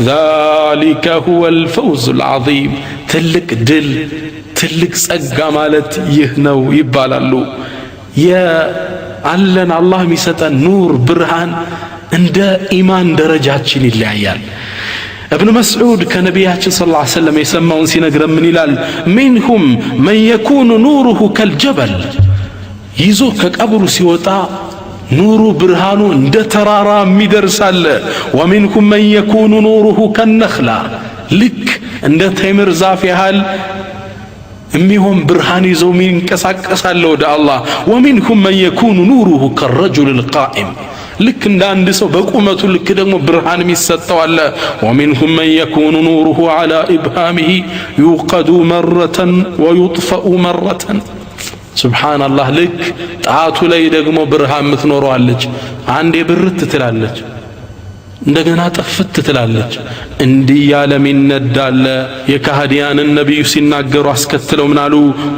ዛሊከ ሁወል ፈውዙል ዐዚም ትልቅ ድል ትልቅ ጸጋ ማለት ይህ ነው ይባላሉ። የአለን አላህ የሚሰጠን ኑር ብርሃን እንደ ኢማን ደረጃችን ይለያያል። እብን መስዑድ ከነቢያችን ሰለላሁ ዐለይሂ ወሰለም የሰማውን ሲነግረን ምን ይላል? ሚንሁም መን የኩኑ ኑሩሁ ከልጀበል ይዞ ከቀብሩ ሲወጣ ኑሩ ብርሃኑ እንደ ተራራ የሚደርሳለ። ወሚንሁም መን የኩኑ ኑሩሁ ከነኽላ ልክ እንደ ተምር ዛፍ ያህል የሚሆን ብርሃን ይዞ የሚንቀሳቀሳለ ወደ አላህ። ወሚንሁም መን የኩኑ ኑሩሁ ከረጁል ቃኢም ልክ እንደ አንድ ሰው በቁመቱ ልክ ደግሞ ብርሃን የሚሰጠው አለ። ወሚንሁም መን የኩኑ ኑሩሁ ዐላ ኢብሃሚሂ ዩቀዱ መረተን ወዩጥፈኡ መረተን ሱብሓነላህ ልክ ጣቱ ላይ ደግሞ ብርሃን የምትኖረዋለች። አንዴ ብርት ትላለች እንደገና ጠፍት ትላለች። እንዲህ ያለም ይነዳለ። የካህዲያንን ነቢዩ ሲናገሩ አስከትለው ምናሉ?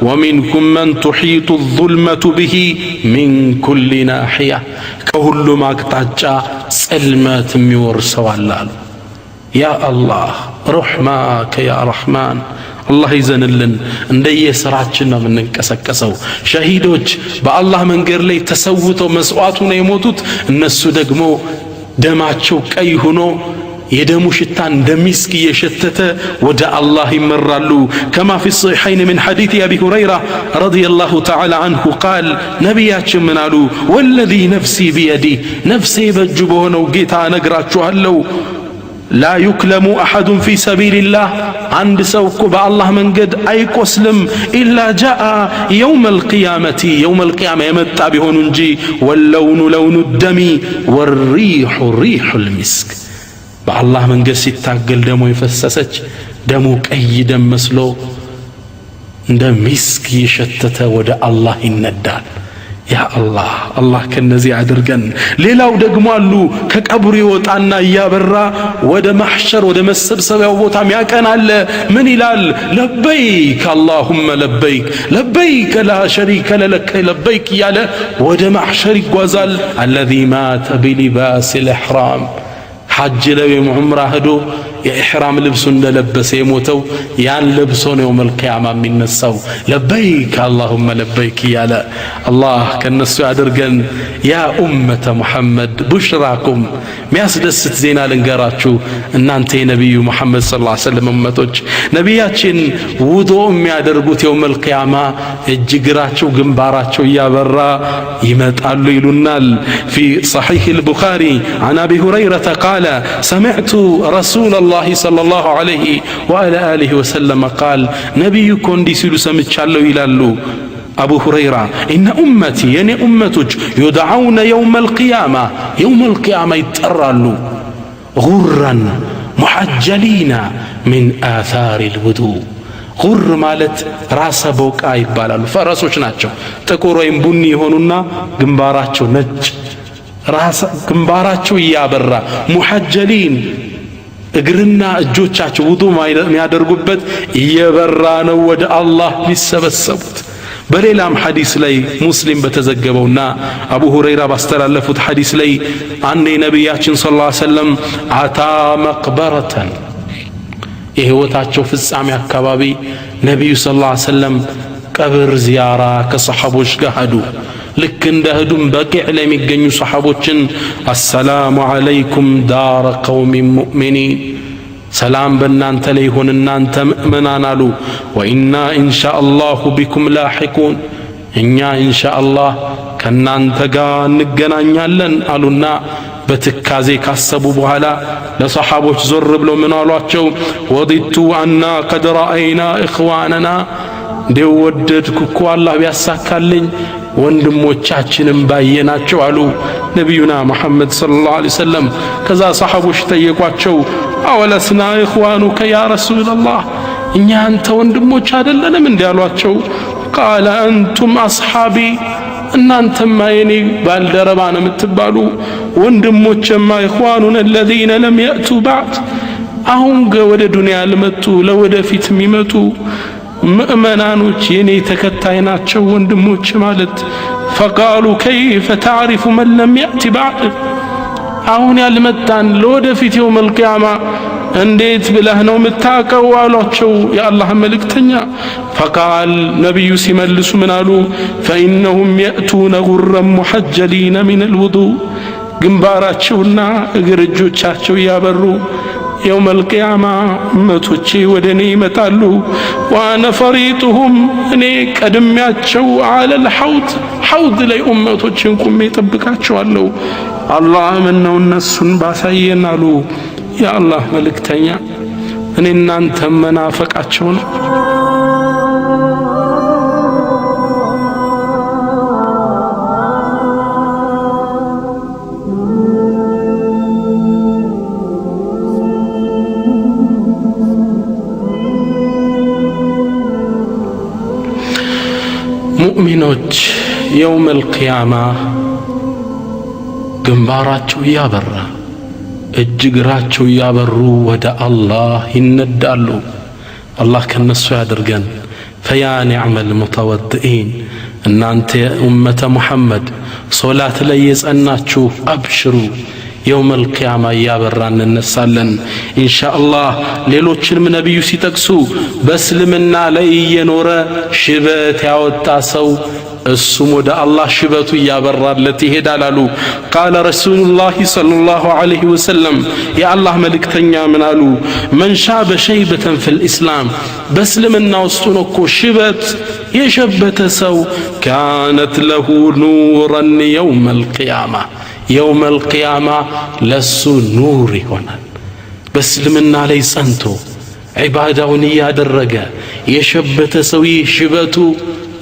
ወሚንኩም መን ቱሒጡ ዙልመቱ ብሂ ሚን ኩሊ ናሕያ ከሁሉም አቅጣጫ ጽልመት የሚወርሰው አለ አሉ። ያ አላህ ረሕማከ ያ ረሕማን አላህ ይዘንልን። እንደየስራችን ነው የምንንቀሰቀሰው። ሸሂዶች በአላህ መንገድ ላይ ተሰውተው መስዋዕቱ ነው የሞቱት። እነሱ ደግሞ ደማቸው ቀይ ሆኖ የደሙ ሽታ እንደሚስክ እየሸተተ ወደ አላህ ይመራሉ። ከማ ፊ ሶሒሐይን ምን ሐዲት አቢ ሁረይራ ረዲየላሁ ተዓላ አንሁ ቃል ነቢያችን ምን አሉ? ወለዚ ነፍሲ ቢየዲህ ነፍሴ በእጁ በሆነው ጌታ እነግራችኋለሁ ላ ዩክለሙ አሐዱን ፊ ሰቢልላህ አንድ ሰው እኮ በአላህ መንገድ አይቆስልም ኢላ ጃአ የውመል ቂያመቲ የውመል ቂያማ የመጣ ቢሆኑ እንጂ ወለውኑ ለውኑ ደሚ ወሪሑ ሪሑል ሚስክ በአላህ መንገድ ሲታገል ደሞ የፈሰሰች ደሙ ቀይ ደም መስሎ እንደ ሚስክ የሸተተ ወደ አላህ ይነዳል። ያ አላህ አላህ ከነዚህ አድርገን ሌላው ደግሞ አሉ ከቀብሩ ይወጣና ያበራ ወደ ማህሸር ወደ መሰብሰቢያው ቦታ ያቀናል ምን ይላል ለበይክ اللهم لبيك لبيك لا شريك لك لبيك ያለ ወደ ማህሸር ይጓዛል الذي مات بلباس الاحرام حج لويم عمره هدو የኢህራም ልብሱ እንደለበሰ የሞተው ያን ልብሶ ነው የውመል ቂያማ የሚነሳው ለበይክ اللهم لبيك ያለ አላህ ከነሱ ያድርገን ያ ኡመተ ሙሐመድ ቡሽራኩም ሚያስደስት ዜና ልንገራችሁ እናንተ የነብዩ መሐመድ ሰለላሁ ዐለይሂ ወሰለም ኡመቶች ነብያችን ውዱእ የሚያደርጉት የውመል ቂያማ እጅግራቸው ግንባራቸው ያበራ ይመጣሉ ይሉናል في صحيح البخاري عن ابي هريره قال سمعت رسول الله صلى الله عليه وعلى آله وسلم قال نبي كوندي سيلو سمتشالو يلالو أبو هريرة إن أمتي يعني أمتج يدعون يوم القيامة يترالو غرا محجلين من آثار الوضوء غر مالت راس بوكا يبالالو فرسوش ناتشو تكورو ينبني هونونا جنباراتشو نج راس جنباراتشو يابرا محجلين እግርና እጆቻቸው ውዱእ የሚያደርጉበት እየበራ ነው ወደ አላህ ሊሰበሰቡት በሌላም ሐዲስ ላይ ሙስሊም በተዘገበውና አቡ ሁረይራ ባስተላለፉት ሐዲስ ላይ አንዴ ነብያችን ሰለላሁ ዐለይሂ ወሰለም አታ መቅበረተን የህይወታቸው ፍጻሜ አካባቢ ነብዩ ሰለላሁ ዐለይሂ ወሰለም ቀብር ዚያራ ከሰሃቦች ጋር ሄዱ ልክ እንደህዱም በቂዕ ላይ የሚገኙ ሰሃቦችን አሰላሙ አለይኩም ዳረ ቀውሚ ሙእሚኒን ሰላም በእናንተ ላይ ይሁን እናንተ ምእመናን አሉ ወኢና ኢንሻአላሁ ቢኩም ላሂቁን እኛ ኢንሻአላህ ከናንተ ጋር እንገናኛለን አሉና በትካዜ ካሰቡ በኋላ ለሰሃቦች ዞር ብለው ምን አሏቸው ወዲቱ አና ቀድ ረአይና ኢኽዋነና እንደው ወደድኩ እኮ አላህ ቢያሳካልኝ ወንድሞቻችንም ባየናቸው አሉ ነብዩና መሐመድ ሰለላሁ ዐለይሂ ወሰለም ከዛ ሰሃቦች ጠየቋቸው አወለስና ኢኽዋኑከ ያ ረሱላህ እኛ አንተ ወንድሞች አይደለንም እንዲያሏቸው ቃለ አንቱም አስሐቢ እናንተማ የኔ ባልደረባ ነው የምትባሉ ወንድሞችማ ኢኽዋኑና الذين لم يأتوا بعد አሁን ወደ ዱንያ ለመጡ ለወደፊት የሚመጡ مؤمنانوች የኔ ተከታይ ናቸው ወንድሞች ማለት فقالوا كيف تعرف من لم يأتي بعد አሁን ያልመጣን ለወደፊት የውመል ቂያማ እንዴት ብለህ ነው የምታውቀው አሏቸው የአላህ መልእክተኛ فقال ነብዩ ሲመልሱ ምን አሉ فإنهم يأتون غرا محجلين من الوضوء ግንባራቸውና እግር እጆቻቸው ያበሩ يوم القيامة أمتوشي ودني متالو وأنا فريطهم أني كدمياتشو على الحوض حوض لي أمتوشي كمي تبكاتشو اللو الله منه الناس باسينا له يا الله ملك تنيا أني نانتم منافقاتشون ሙእሚኖች የውመል ቂያማ ግንባራቸው ያበራ እጅግራቸው ያበሩ ወደ አላህ ይነዳሉ አላህ ከነሱ ያድርገን فيا نعم المتوضئين እናንተ ኡመተ ሙሐመድ ሶላት ላይ የጸናችሁ አብሽሩ يوم القيامة ያበራን እንነሳለን ኢንሻአላህ ሌሎችንም ነብዩ ሲጠቅሱ በእስልምና ላይ የኖረ ሽበት ያወጣ ሰው እሱም ወደ አላህ ሽበቱ ያበራለት ይሄዳል አሉ قال رسول الله صلى الله عليه وسلم يا الله መልእክተኛ ምን አሉ من شاب شيبة في الإسلام በእስልምና ውስጥ ነው እኮ ሽበት የሸበተ ሰው كانت له نورا يوم القيامة يوم القيامة لسو نور هنا بس لمنا لي سنتو عبادة ونيا درجة يشبت سوي شبتو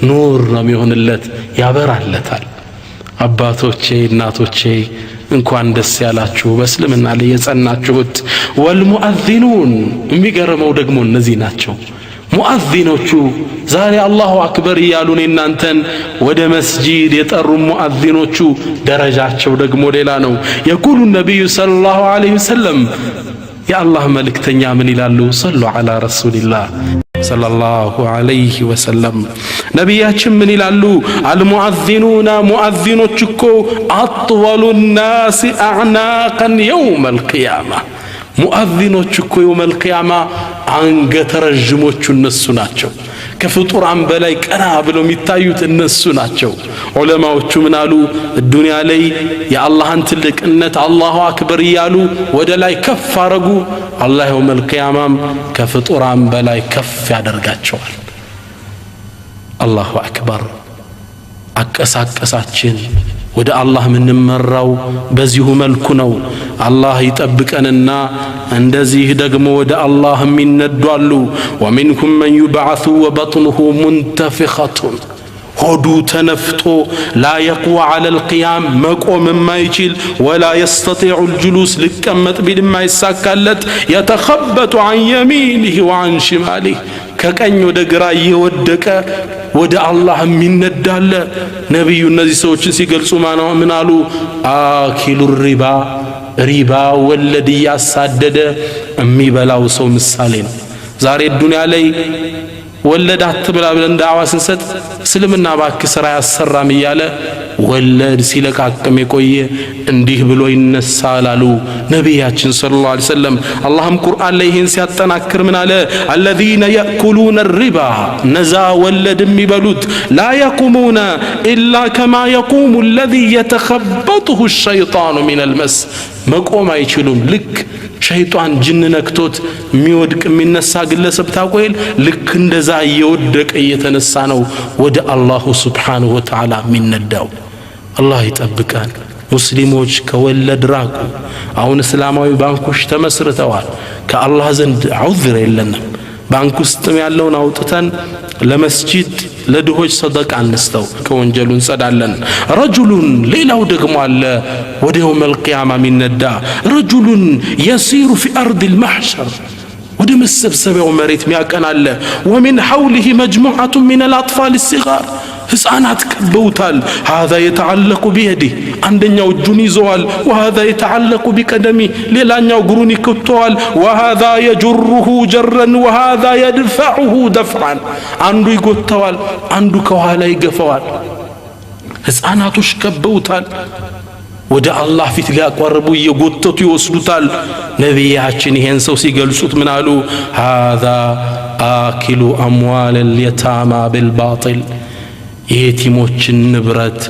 نور رمي هون اللت يا برا اللتال أباتوچي ناتوچي እንኳን ደስ ያላችሁ በእስልምና ላይ የጸናችሁት والمؤذنون የሚገርመው ደግሞ እነዚህ ናቸው ሙአዚኖቹ ዛሬ አላሁ አክበር እያሉን እናንተን ወደ መስጂድ የጠሩ ሙአዚኖቹ ደረጃቸው ደግሞ ሌላ ነው። የቁሉ ነቢዩ ሰለላሁ ዐለይሂ ወሰለም የአላህ መልእክተኛ ምን ይላሉ? ሰሉ ዐላ ረሱሊላህ ሰለላሁ ዐለይሂ ወሰለም ነቢያችን ምን ይላሉ? አልሙአዚኑና ሙአዚኖች እኮ አጥወሉ ናሲ አዕናቀን የውመል ቂያማ ሙአዚኖች እኮ የውመል ቂያማ አንገተ ረዥሞቹ እነሱ ናቸው። ከፍጡራን በላይ ቀና ብለው የሚታዩት እነሱ ናቸው። ዑለማዎቹ ምን አሉ? ዱንያ ላይ የአላህን ትልቅነት አላሁ አክበር እያሉ ወደ ላይ ከፍ አረጉ። አላህ የውመል ቂያማም ከፍጡራን በላይ ከፍ ያደርጋቸዋል። አላሁ አክበር። አቀሳቀሳችን ወደ አላህ የምንመራው በዚሁ መልኩ ነው። አላህ ይጠብቀንና እንደዚህ ደግሞ ወደ አላህ የሚነዱ አሉ። ወሚንኩም መን ዩብዓሱ ወበጥኑሁ ሙንተፊኸቱን ሆዱ ተነፍቶ ላ የቅዋ ዐለል ቂያም መቆም የማይችል ወላ የስተጢዑ ልጁሉስ ሊቀመጥ ቢል የማይሳካለት የተኸበቱ ዐን የሚኒህ ወዐን ሽማሊህ ከቀኝ ወደ ግራ እየወደቀ ወደ አላህ የሚነዳለ። ነቢዩ እነዚህ ሰዎችን ሲገልጹ ምን አሉ? አኪሉ ሪባ ወለድ እያሳደደ የሚበላው ሰው ምሳሌ ነው። ዛሬ ዱንያ ላይ ወለድ አትብላ ብለን ዳዕዋ ስንሰጥ እስልምና እባክህ ስራ ያሰራም እያለ ወለድ ሲለቃቅም የቆየ እንዲህ ብሎ ይነሳል አሉ ነቢያችን ሰለላሁ ዐለይሂ ወሰለም። አላህም ቁርአን ላይ ይህን ሲያጠናክር ምን አለ? አለዚነ የእኩሉነ ሪባ እነዛ ወለድ የሚበሉት ላ የቁሙነ ኢላ ከማ የቁሙ አለዚ የተኸበጡሁ ሸይጣኑ ሚነል መስ መቆም አይችሉም። ልክ ሸይጣን ጅን ነክቶት የሚወድቅ የሚነሳ ግለሰብ ታቆይል ልክ እንደዛ እየወደቀ እየተነሳ ነው ወደ አላሁ ሱብሓነሁ ወተዓላ የሚነዳው። አላህ ይጠብቃል። ሙስሊሞች ከወለድ ራቁ። አሁን እስላማዊ ባንኮች ተመስርተዋል። ከአላህ ዘንድ ዑዝር የለንም። ባንክ ውስጥም ያለውን አውጥተን ለመስጂድ ለድሆች ሰደቃ አንስተው ከወንጀሉ እንጸዳለን። ረጁሉን ሌላው ደግሞ አለ ወደ የውመል ቂያማ የሚነዳ ረጁሉን የሲሩ ፊ አርዲል መሕሸር ወደ መሰብሰቢያው መሬት ሚያቀናለ ወሚን ሐውሊሂ መጅሙዓቱ ሚነል አጥፋል ሲጋር ህፃናት ከበውታል። ሃዛ የተዓለቁ ቢየዲህ አንደኛው እጁን ይዘዋል። ወሃዛ የተዓለቁ ቢቀደሚ ሌላኛው እግሩን ይከተዋል። ወሃዛ የጅሩሁ ጀረን ወሃዛ የድፈዑሁ ደፍዓን አንዱ ይጎተዋል፣ አንዱ ከኋላ ይገፈዋል። ህፃናቶች ከበውታል። ወደ አላህ ፊት ሊያቀርቡ እየጎተቱ ይወስዱታል። ነቢያችን ይሄን ሰው ሲገልጹት ምን አሉ? ሃዛ አኪሉ አምዋለል የታማ ቢልባጢል የየቲሞችን ንብረት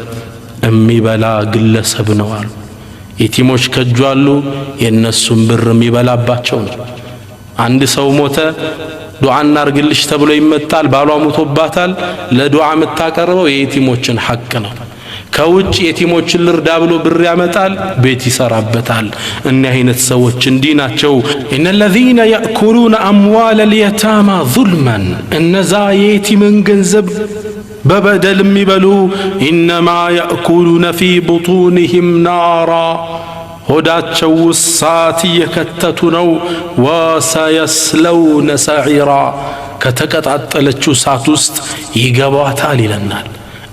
የሚበላ ግለሰብ ነው አሉ። የቲሞች ከጁ አሉ፣ የእነሱን ብር የሚበላባቸው ነው። አንድ ሰው ሞተ፣ ዱዓ እናርግልሽ ተብሎ ይመጣል። ባሏ ሞቶባታል። ለዱዓ የምታቀርበው የየቲሞችን ሐቅ ነው። ከውጭ የቲሞችን ልርዳ ብሎ ብር ያመጣል፣ ቤት ይሰራበታል። እኒህ አይነት ሰዎች እንዲህ ናቸው። ኢነለዚነ የእኩሉነ አምዋለል የታማ ዙልመን እነዛ የየቲምን ገንዘብ በበደል የሚበሉ ኢነማ የእኩሉነ ፊ ቡጡንህም ናራ ሆዳቸው እሳት እየከተቱ ነው። ወሰየስለውነ ሰዒራ ከተቀጣጠለችው እሳት ውስጥ ይገባታል ይለናል።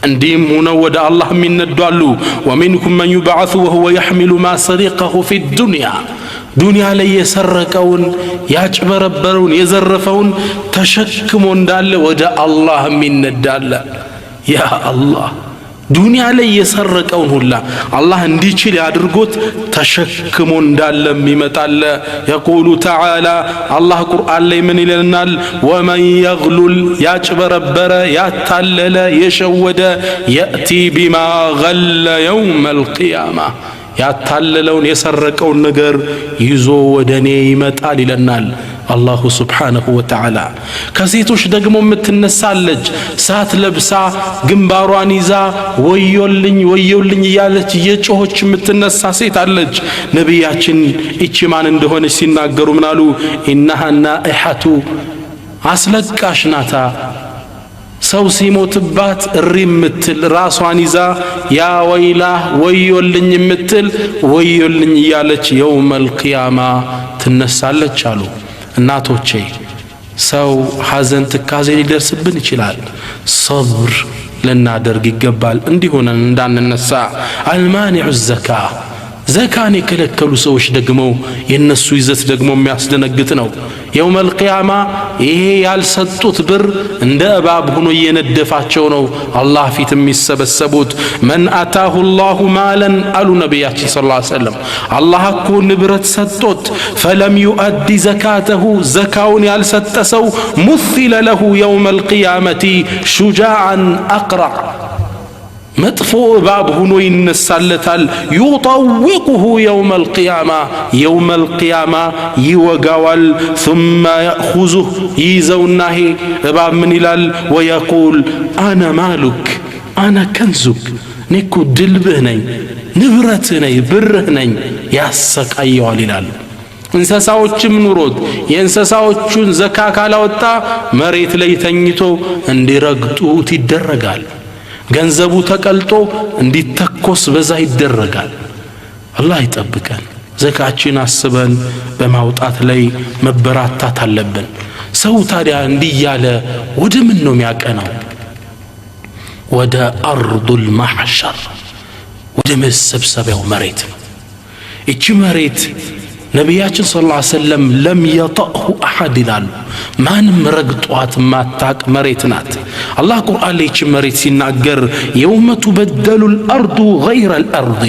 እንዲህም ሆነው ወደ አላህ የሚነዱ አሉ። ወሚንኩም መን ዩብዓሱ ወሁወ የሕሚሉ ማ ሰሪቀሁ ፊ ዱንያ ዱንያ ላይ የሰረቀውን ያጭበረበረውን የዘረፈውን ተሸክሞ እንዳለ ወደ አላህ የሚነዳለ። ያ አላህ ዱንያ ላይ የሰረቀውን ሁላ አላህ እንዲችል ያድርጎት ተሸክሞ እንዳለ የሚመጣለ። የቁሉ ተዓላ አላህ ቁርአን ላይ ምን ይለናል? ወመን የግሉል ያጭበረበረ ያታለለ የሸወደ የእቲ ቢማ ገለ የውመል ቂያማ ያታለለውን የሰረቀውን ነገር ይዞ ወደ እኔ ይመጣል ይለናል አላሁ ስብሓነሁ ወተዓላ። ከሴቶች ደግሞ የምትነሳለች ሳት ለብሳ ግንባሯን ይዛ ወዮልኝ ወዮልኝ እያለች እየጮኸች የምትነሳ ሴት አለች። ነቢያችን እቺ ማን እንደሆነች ሲናገሩ ምናሉ? ኢነሃ ናኢሐቱ አስለቃሽ ናታ። ሰው ሲሞትባት እሪ የምትል ራሷን ይዛ ያ ወይላ ወዮልኝ የምትል ወዮልኝ እያለች የውመል ቂያማ ትነሳለች አሉ። እናቶቼ ሰው ሐዘን ትካዜ ሊደርስብን ይችላል። ሰብር ልናደርግ ይገባል እንዲሆነን እንዳንነሳ። አልማኒዑ ዘካ ዘካን የከለከሉ ሰዎች ደግሞ የነሱ ይዘት ደግሞ የሚያስደነግጥ ነው። የውመል ቂያማ ይሄ ያልሰጡት ብር እንደ እባብ ሆኖ እየነደፋቸው ነው አላህ ፊት የሚሰበሰቡት። መን አታሁ ላሁ ማለን አሉ ነቢያችን ሰለላሁ ዐለይሂ ወሰለም፣ አላህ እኮ ንብረት ሰጥቶት ፈለም ዩአዲ ዘካተሁ ዘካውን ያልሰጠ ሰው ሙሲለ ለሁ የውመል ቂያመቲ ሹጃዓን አቅራዕ መጥፎ እባብ ሆኖ ይነሳለታል። ዩጠውቁሁ የውመል ቂያማ የውመል ቂያማ ይወጋዋል። ثم يأخذه ይዘውና ሄ እባብ ምን ይላል? ወየቁል አነ ማሉክ አነ ከንዙክ እኔ እኮ ድልብህ ነኝ፣ ንብረትህ ነኝ፣ ብርህ ነኝ። ያሰቃየዋል ይላል። እንስሳዎችም ኑሮት የእንስሳዎቹን ዘካ ካላወጣ መሬት ላይ ተኝቶ እንዲረግጡት ይደረጋል። ገንዘቡ ተቀልጦ እንዲተኮስ በዛ ይደረጋል። አላህ ይጠብቀን። ዘካችን አስበን በማውጣት ላይ መበራታት አለብን። ሰው ታዲያ እንዲያለ ወደ ምን ነው የሚያቀናው? ወደ አርዱል ማሕሸር ወደ መሰብሰቢያው መሬት ነው። እቺ መሬት ነቢያችን ሰለላሁ ዐለይሂ ወሰለም ለም የጠእሁ አሐድ ይላሉ። ማንም ረግጧት ማታቅ መሬት ናት። አላህ ቁርአን ላይ ይህች መሬት ሲናገር የውመ ቱበደሉ ልአርዱ ገይረ ልአርድ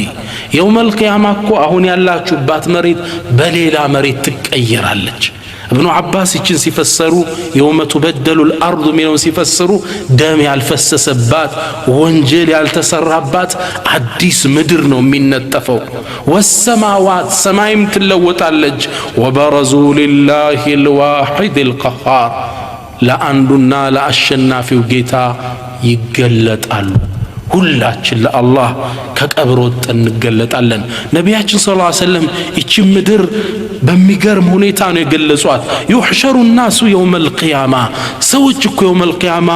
የውመል ቂያማ እኮ አሁን ያላችሁባት መሬት በሌላ መሬት ትቀየራለች። እብኑ አባስ ይችን ሲፈሰሩ የውመ ቱበደሉ ልአርዱ የሚለውን ሲፈስሩ ደም ያልፈሰሰባት ወንጀል ያልተሰራባት አዲስ ምድር ነው የሚነጠፈው። ወሰማዋት ሰማይም ትለወጣለች። ወበረዙ ሊላሂ ልዋሒድ ልቀሃር ለአንዱና ለአሸናፊው ጌታ ይገለጣሉ። ሁላችን ለአላህ ከቀብር ወጥተን እንገለጣለን። ነቢያችን ሰለላሁ ዐለይሂ ወሰለም ይቺ ምድር በሚገርም ሁኔታ ነው የገለጿት። ዩሕሸሩ ናሱ የውመል ቂያማ ሰዎች እኮ የውመል ቂያማ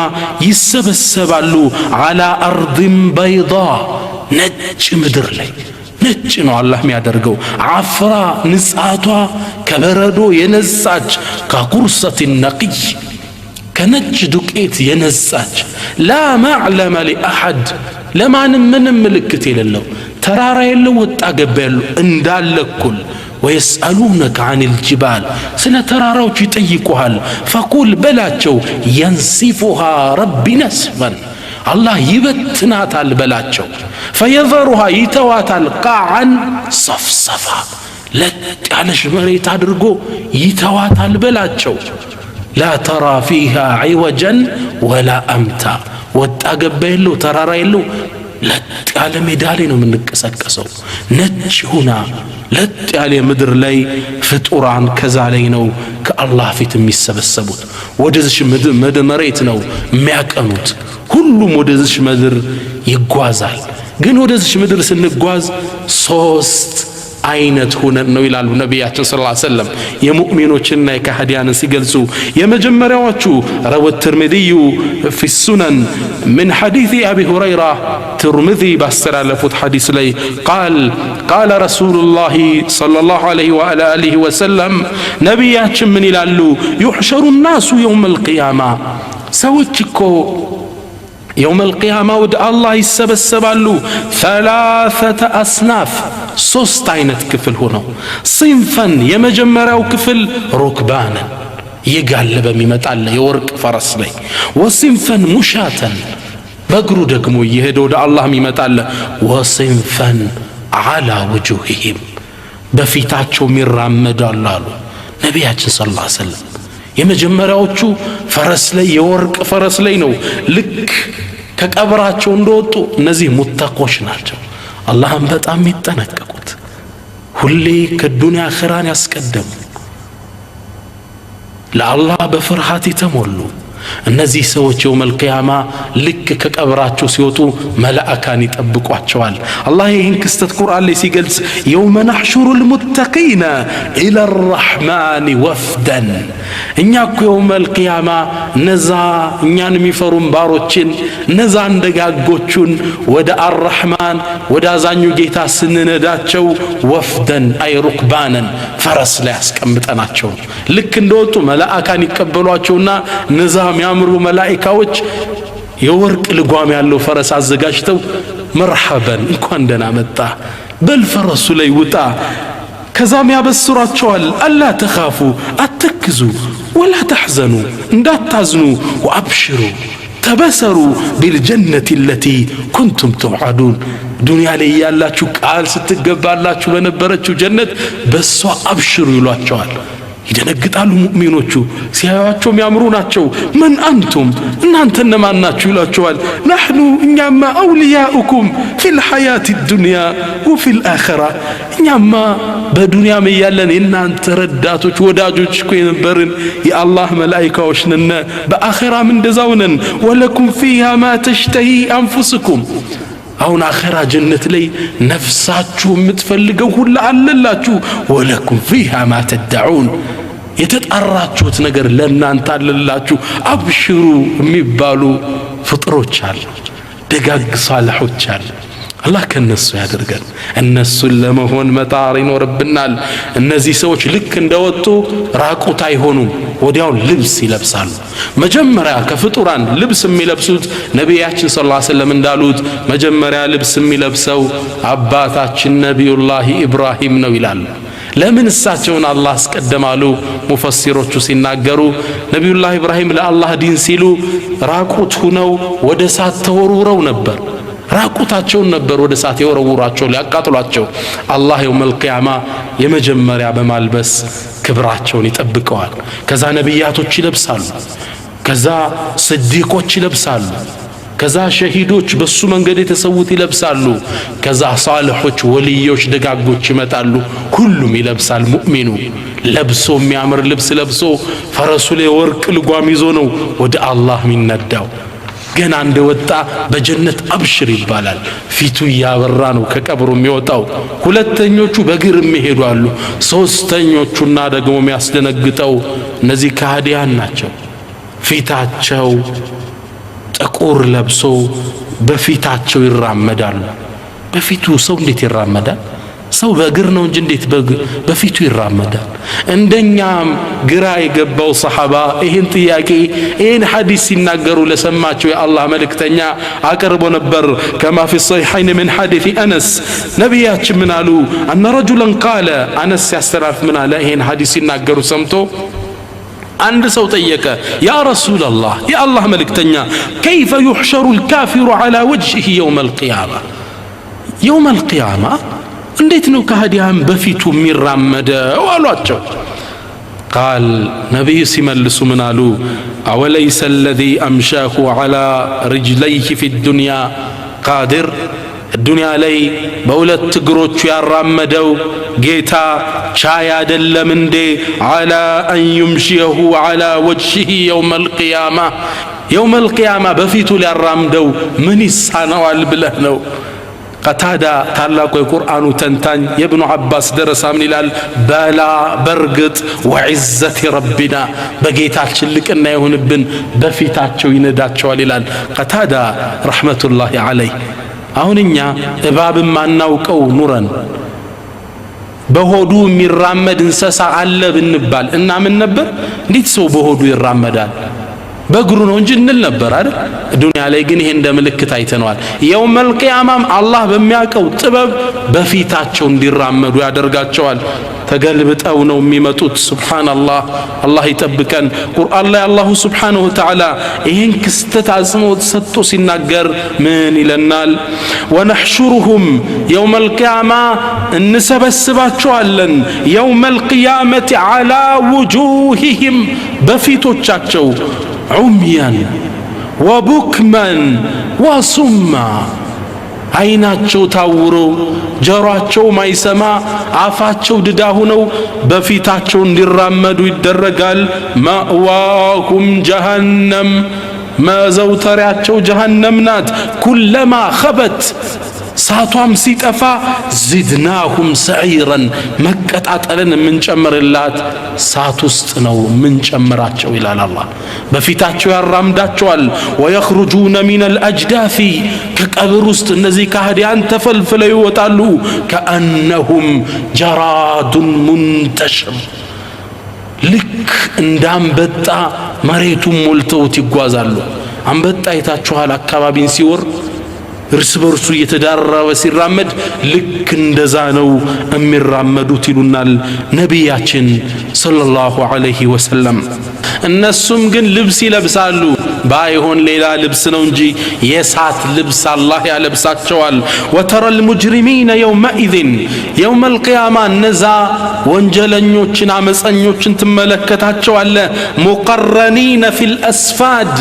ይሰበሰባሉ። አላ አርድን በይዳ ነጭ ምድር ላይ ነጭ ነው አላህ የሚያደርገው። አፍራ ንጻቷ ከበረዶ የነጻች ከቁርሰት ነቅይ ከነጭ ዱቄት የነጻች ላ ማዕለመ ሊአሐድ ለማንም ምንም ምልክት የሌለው ተራራ የለው ወጣ ገባ የለው እንዳለ እኩል። ወየስአሉነከ ዐኒል ጅባል ስለ ተራራዎች ይጠይቁሃል። ፈቁል በላቸው የንሲፉሃ ረቢ ነስፈን አላህ ይበትናታል በላቸው። ፈየዘሩሃ ይተዋታል ቃዓን ሰፍሰፋ ለጥ ያለሽ መሬት አድርጎ ይተዋታል በላቸው። ላ ተራ ፊሃ ዒወጀን ወላ አምታ ወጣ ገባ የለው ተራራ የለው ለጥ ያለ ሜዳ ላይ ነው የምንቀሰቀሰው። ነጭ ሁና ለጥ ያለ ምድር ላይ ፍጡራን ከዛ ላይ ነው ከአላህ ፊት የሚሰበሰቡት። ወደዚህ መሬት ነው የሚያቀኑት። ሁሉም ወደዚህ ምድር ይጓዛል። ግን ወደዚህ ምድር ስንጓዝ ሶስት አይነት ሆነን ነው ይላሉ ነቢያችን ሰለላሁ ዐለይሂ ወሰለም የሙእሚኖችና የካህዲያንን ሲገልጹ። የመጀመሪያዎቹ ረወ ትርሚዚዩ ፊ ሱነን ምን ሐዲስ አቢ ሁረይራ ትርሚዚ ባስተላለፉት ሐዲስ ላይ ቃለ ረሱሉላህ ሰለላሁ ዐለይሂ ወአሊሂ ወሰለም ነቢያችን ምን ይላሉ? ዩሕሸሩ ናሱ የውመል ቂያማ ሰዎች እኮ የውመል ቂያማ ወደ አላህ ይሰበሰባሉ። ሰላሰተ አስናፍ ሶስት አይነት ክፍል ሆነው ሲንፈን የመጀመሪያው ክፍል ሩክባነን እየጋለበ የሚመጣለ የወርቅ ፈረስ ላይ፣ ወሲንፈን ሙሻተን በእግሩ ደግሞ እየሄደ ወደ አላህ የሚመጣለ፣ ወሲንፈን ዓላ ውጁሂሂም በፊታቸው የሚራመዳሉ አሉ ነቢያችን ሰለላሁ ዐለይሂ ወሰለም። የመጀመሪያዎቹ ፈረስ ላይ የወርቅ ፈረስ ላይ ነው ልክ ከቀብራቸው እንደወጡ። እነዚህ ሙተቆች ናቸው፣ አላህን በጣም የሚጠነቀቁት፣ ሁሌ ከዱንያ አኺራን ያስቀደሙ፣ ለአላህ በፍርሃት የተሞሉ፣ እነዚህ ሰዎች የውመል ቂያማ ልክ ከቀብራቸው ሲወጡ መላእካን ይጠብቋቸዋል። አላህ ይህን ክስተት ቁርአን ላይ ሲገልጽ የውመ ነሕሹሩል ሙተቂነ ኢላ ረሕማን ወፍደን፣ እኛ እኮ የውመል ቂያማ እነዛ እኛን የሚፈሩን ባሮችን እነዛን ደጋጎቹን ወደ አርረሕማን ወደ አዛኙ ጌታ ስንነዳቸው ወፍደን አይ ሩክባነን ፈረስ ላይ ያስቀምጠናቸው ልክ እንደወጡ መላእካን ይቀበሏቸውና እነዛ የሚያምሩ መላእክቶች የወርቅ ልጓም ያለው ፈረስ አዘጋጅተው መርሐበን እንኳን ደህና መጣ በል ፈረሱ ላይ ውጣ፣ ከዛም ያበስሯቸዋል አላ ተኻፉ አትክዙ ወላ ተሕዘኑ እንዳታዝኑ ወአብሽሩ ተበሰሩ ቢልጀነቲ ለቲ ኩንቱም ትውዓዱን፣ ዱንያ ላይ ያላችሁ ቃል ስትገባላችሁ በነበረችው ጀነት በሷ አብሽሩ ይሏቸዋል። ይደነግጣሉ ሙእሚኖቹ ሲያዩአቸው የሚያምሩ ናቸው። መን አንቱም እናንተ እነማን ናችሁ ይሏቸዋል። ናሕኑ እኛማ አውልያኡኩም ፊል ሐያት ዱንያ ወፊል አኺራ፣ እኛማ በዱንያም እያለን የእናንተ ረዳቶች ወዳጆች እኮ የነበርን የአላህ መላኢካዎች ነን፣ በአኺራም እንደዛው ነን። ወለኩም ፊሃ ማ ተሽተሂ አንፉስኩም፣ አሁን አኺራ ጀነት ላይ ነፍሳችሁ የምትፈልገው ሁሉ አለላችሁ። ወለኩም ፊሃ ማ ተደዑን፣ የተጣራችሁት ነገር ለእናንተ አለላችሁ። አብሽሩ የሚባሉ ፍጥሮች አሉ፣ ደጋግ ሳልሖች አሉ። አላህ ከነሱ ያደርገን። እነሱን ለመሆን መጣር ይኖርብናል። እነዚህ ሰዎች ልክ እንደወጡ ራቁት አይሆኑም፣ ወዲያው ልብስ ይለብሳሉ። መጀመሪያ ከፍጡራን ልብስ የሚለብሱት ነቢያችን ሰለላሁ ዐለይሂ ወሰለም እንዳሉት መጀመሪያ ልብስ የሚለብሰው አባታችን ነቢዩላህ ኢብራሂም ነው ይላሉ። ለምን እሳቸውን አላህ አስቀደማሉ? ሙፈሲሮቹ ሲናገሩ ነቢዩላህ ኢብራሂም ለአላህ ዲን ሲሉ ራቁት ሁነው ወደ እሳት ተወርውረው ነበር። ራቁታቸውን ነበር ወደ እሳት የወረውሯቸው ሊያቃጥሏቸው። አላህ የውመል ቂያማ የመጀመሪያ በማልበስ ክብራቸውን ይጠብቀዋል። ከዛ ነቢያቶች ይለብሳሉ፣ ከዛ ስዲቆች ይለብሳሉ፣ ከዛ ሸሂዶች በሱ መንገድ የተሰዉት ይለብሳሉ፣ ከዛ ሳልሖች ወልዮች ደጋጎች ይመጣሉ። ሁሉም ይለብሳል። ሙእሚኑ ለብሶ የሚያምር ልብስ ለብሶ ፈረሱ ላይ ወርቅ ልጓም ይዞ ነው ወደ አላህ የሚነዳው። ገና እንደወጣ በጀነት አብሽር ይባላል። ፊቱ ያበራ ነው ከቀብሩ የሚወጣው። ሁለተኞቹ በእግር የሚሄዱ አሉ። ሶስተኞቹና ደግሞ የሚያስደነግጠው እነዚህ ከሃዲያን ናቸው። ፊታቸው ጥቁር ለብሶ በፊታቸው ይራመዳሉ። በፊቱ ሰው እንዴት ይራመዳል? ሰው በእግር ነው እንጂ እንዴት በፊቱ ይራመዳል? እንደኛም ግራ የገባው ሰሐባ ይህን ጥያቄ ይህን ሐዲስ ሲናገሩ ለሰማቸው የአላህ መልእክተኛ አቅርቦ ነበር። ከማ ፊ ሰሒሐይን ምን ሐዲስ አነስ፣ ነቢያችን ምን አሉ? አነ ረጁለን ቃለ፣ አነስ ያስተላልፍ ምን አለ? ይህን ሐዲስ ሲናገሩ ሰምቶ አንድ ሰው ጠየቀ፣ ያ ረሱላላህ የአላህ መልእክተኛ ከይፈ ዩሕሸሩ ልካፊሩ ዐላ ወጅሂ የውመል ቂያማ፣ የውመል ቂያማ እንዴት ነው ከሃዲያን በፊቱ የሚራመደው አሏቸው። ቃል ነቢዩ ሲመልሱ ምን አሉ? አወለይሰ አለዚ አምሻሁ ዐላ ሪጅለይህ ፊ ዱንያ ቃድር፣ ዱንያ ላይ በሁለት እግሮቹ ያራመደው ጌታ ቻይ አይደለም እንዴ? ዐላ አን ዩምሺየሁ ዐላ ወጅሂ የውመል ቂያማ፣ የውመል ቂያማ በፊቱ ሊያራምደው ምን ይሳነዋል ብለህ ነው? ቀታዳ ታላቁ የቁርአኑ ተንታኝ የብኑ ዓባስ ደረሳ ምን ይላል? በላ በርግጥ ወዕዘቲ ረቢና፣ በጌታችን ልቅና ይሁንብን በፊታቸው ይነዳቸዋል ይላል ቀታዳ ረሕመቱላሂ ዐለይህ። አሁን እኛ እባብም አናውቀው ኑረን በሆዱ የሚራመድ እንስሳ አለ ብንባል እና ምን ነበር? እንዴት ሰው በሆዱ ይራመዳል? በእግሩ ነው እንጂ እንል ነበር አይደል? ዱንያ ላይ ግን ይሄ እንደ ምልክት አይተነዋል። የውመል ቂያማም አላህ በሚያውቀው ጥበብ በፊታቸው እንዲራመዱ ያደርጋቸዋል። ተገልብጠው ነው የሚመጡት። ሱብሃንአላህ፣ አላህ ይጠብቀን። ቁርአን ላይ አላሁ ሱብሓነሁ ወተዓላ ይህን ክስተት አጽንኦት ሰጥቶ ሲናገር ምን ይለናል? ወነሕሹሩሁም የውመል ቂያማ እንሰበስባቸዋለን፣ የውመል ቂያመቲ ዐላ ውጁሂሂም በፊቶቻቸው ዑምያን ወቡክመን ወሱማ፣ አይናቸው ታውሮ ጆሮአቸው ማይሰማ አፋቸው ድዳ ሆነው በፊታቸው እንዲራመዱ ይደረጋል። ማእዋሁም ጀሃነም መዘውተሪያቸው ጀሃነም ናት። ኩለማ ኸበት ሳቷም ሲጠፋ ዝድናሁም ሰዒረን መቀጣጠልን ምንጨምርላት ሳት ውስጥ ነው ምንጨምራቸው ይላል አላህ። በፊታቸው ያራምዳቸዋል። ወየኽሩጁነ ሚነል አጅዳፊ ከቀብር ውስጥ እነዚህ ካህዲያን ተፈልፍለው ይወጣሉ። ከአነሁም ጀራዱን ሙንተሽር ልክ እንዳንበጣ መሬቱን ሞልተውት ይጓዛሉ። አንበጣ አይታችኋል? አካባቢን ሲወር እርስ በርሱ እየተዳረበ ሲራመድ ልክ እንደዛ ነው የሚራመዱት ይሉናል ነቢያችን ሰለላሁ ዐለይሂ ወሰለም። እነሱም ግን ልብስ ይለብሳሉ። ባይሆን ሌላ ልብስ ነው እንጂ የሳት ልብስ አላህ ያለብሳቸዋል። ወተረል ሙጅሪሚነ የውመኢዝን የውመል ቂያማ እነዛ ወንጀለኞችን አመፀኞችን ትመለከታቸዋለ። ሙቀረኒነ ፊል አስፋድ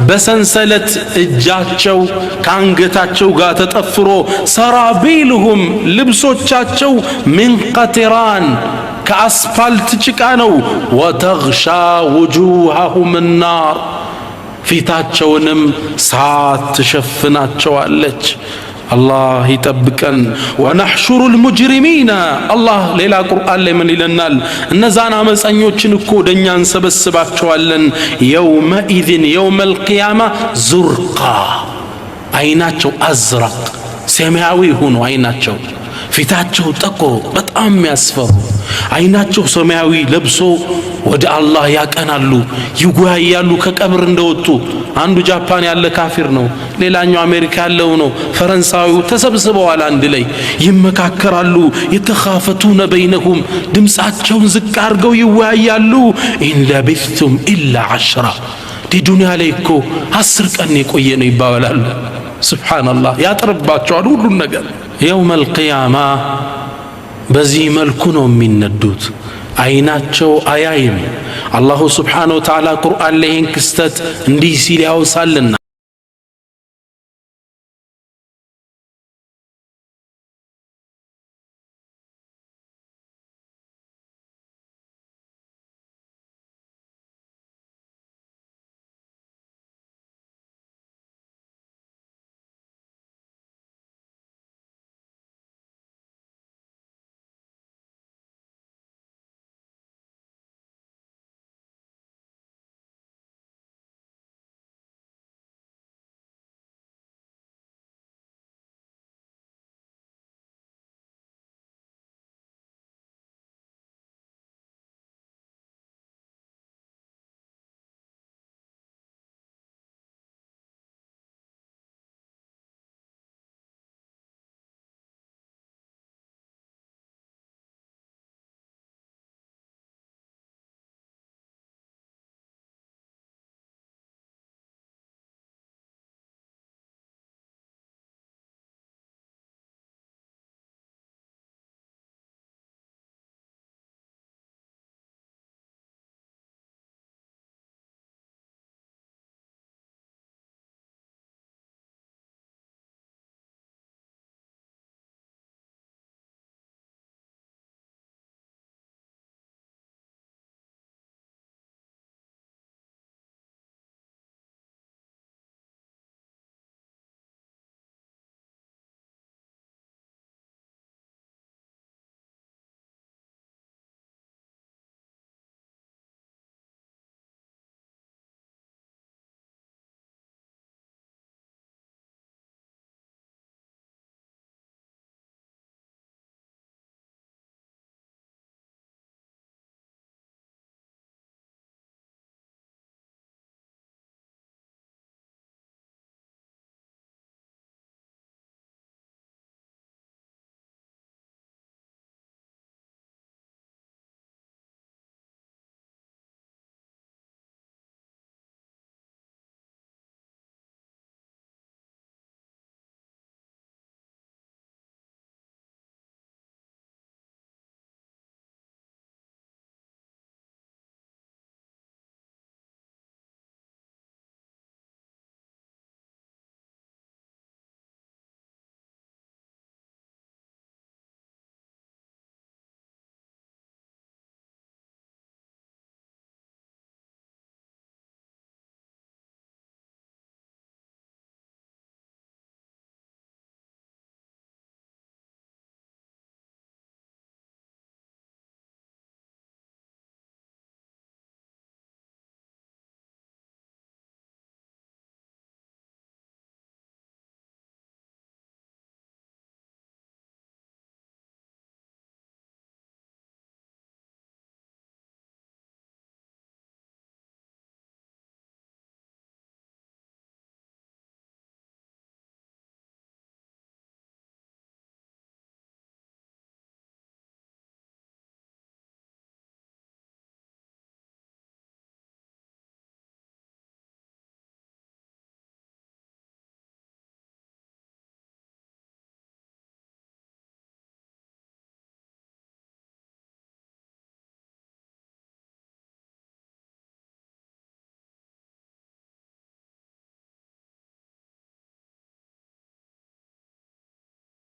በሰንሰለት እጃቸው ከአንገታቸው ጋር ተጠፍሮ ሰራቢልሁም ልብሶቻቸው ሚን ቀጢራን ከአስፋልት ጭቃ ነው። ወተግሻ ውጁሃሁም ናር ፊታቸውንም ሳት ትሸፍናቸዋለች። አላህ ይጠብቀን። ወነሕሹሩል ሙጅሪሚነ አላህ ሌላ ቁርአን ላይ ምን ይለናል? እነዛን አመፀኞችን እኮ ወደኛ እንሰበስባቸዋለን። የውመኢዝን የውመል ቂያማ ዙርቃ አይናቸው አዝራቅ ሰማያዊ ሆኖ አይናቸው ፊታቸው ጠቆር በጣም የሚያስፈሩ አይናቸው ሰማያዊ ለብሶ ወደ አላህ ያቀናሉ፣ ይጓያሉ። ከቀብር እንደወጡ አንዱ ጃፓን ያለ ካፊር ነው፣ ሌላኛው አሜሪካ ያለው ነው፣ ፈረንሳዊው ተሰብስበዋል አንድ ላይ ይመካከራሉ። የተኻፈቱነ በይነሁም ድምፃቸውን ዝቅ አድርገው ይወያያሉ። ኢን ለቢስቱም ኢላ 10 ዱንያ ላይ እኮ 10 ቀን የቆየ ነው ይባባላሉ። ሱብሃንአላህ ያጥርባቸዋል ሁሉን ነገር። የውመል ቂያማ በዚህ መልኩ ነው የሚነዱት። አይናቸው አያይም። አላሁ ሱብሓነሁ ወተዓላ ቁርአን ላይ ይህን ክስተት እንዲህ ሲል ያውሳልና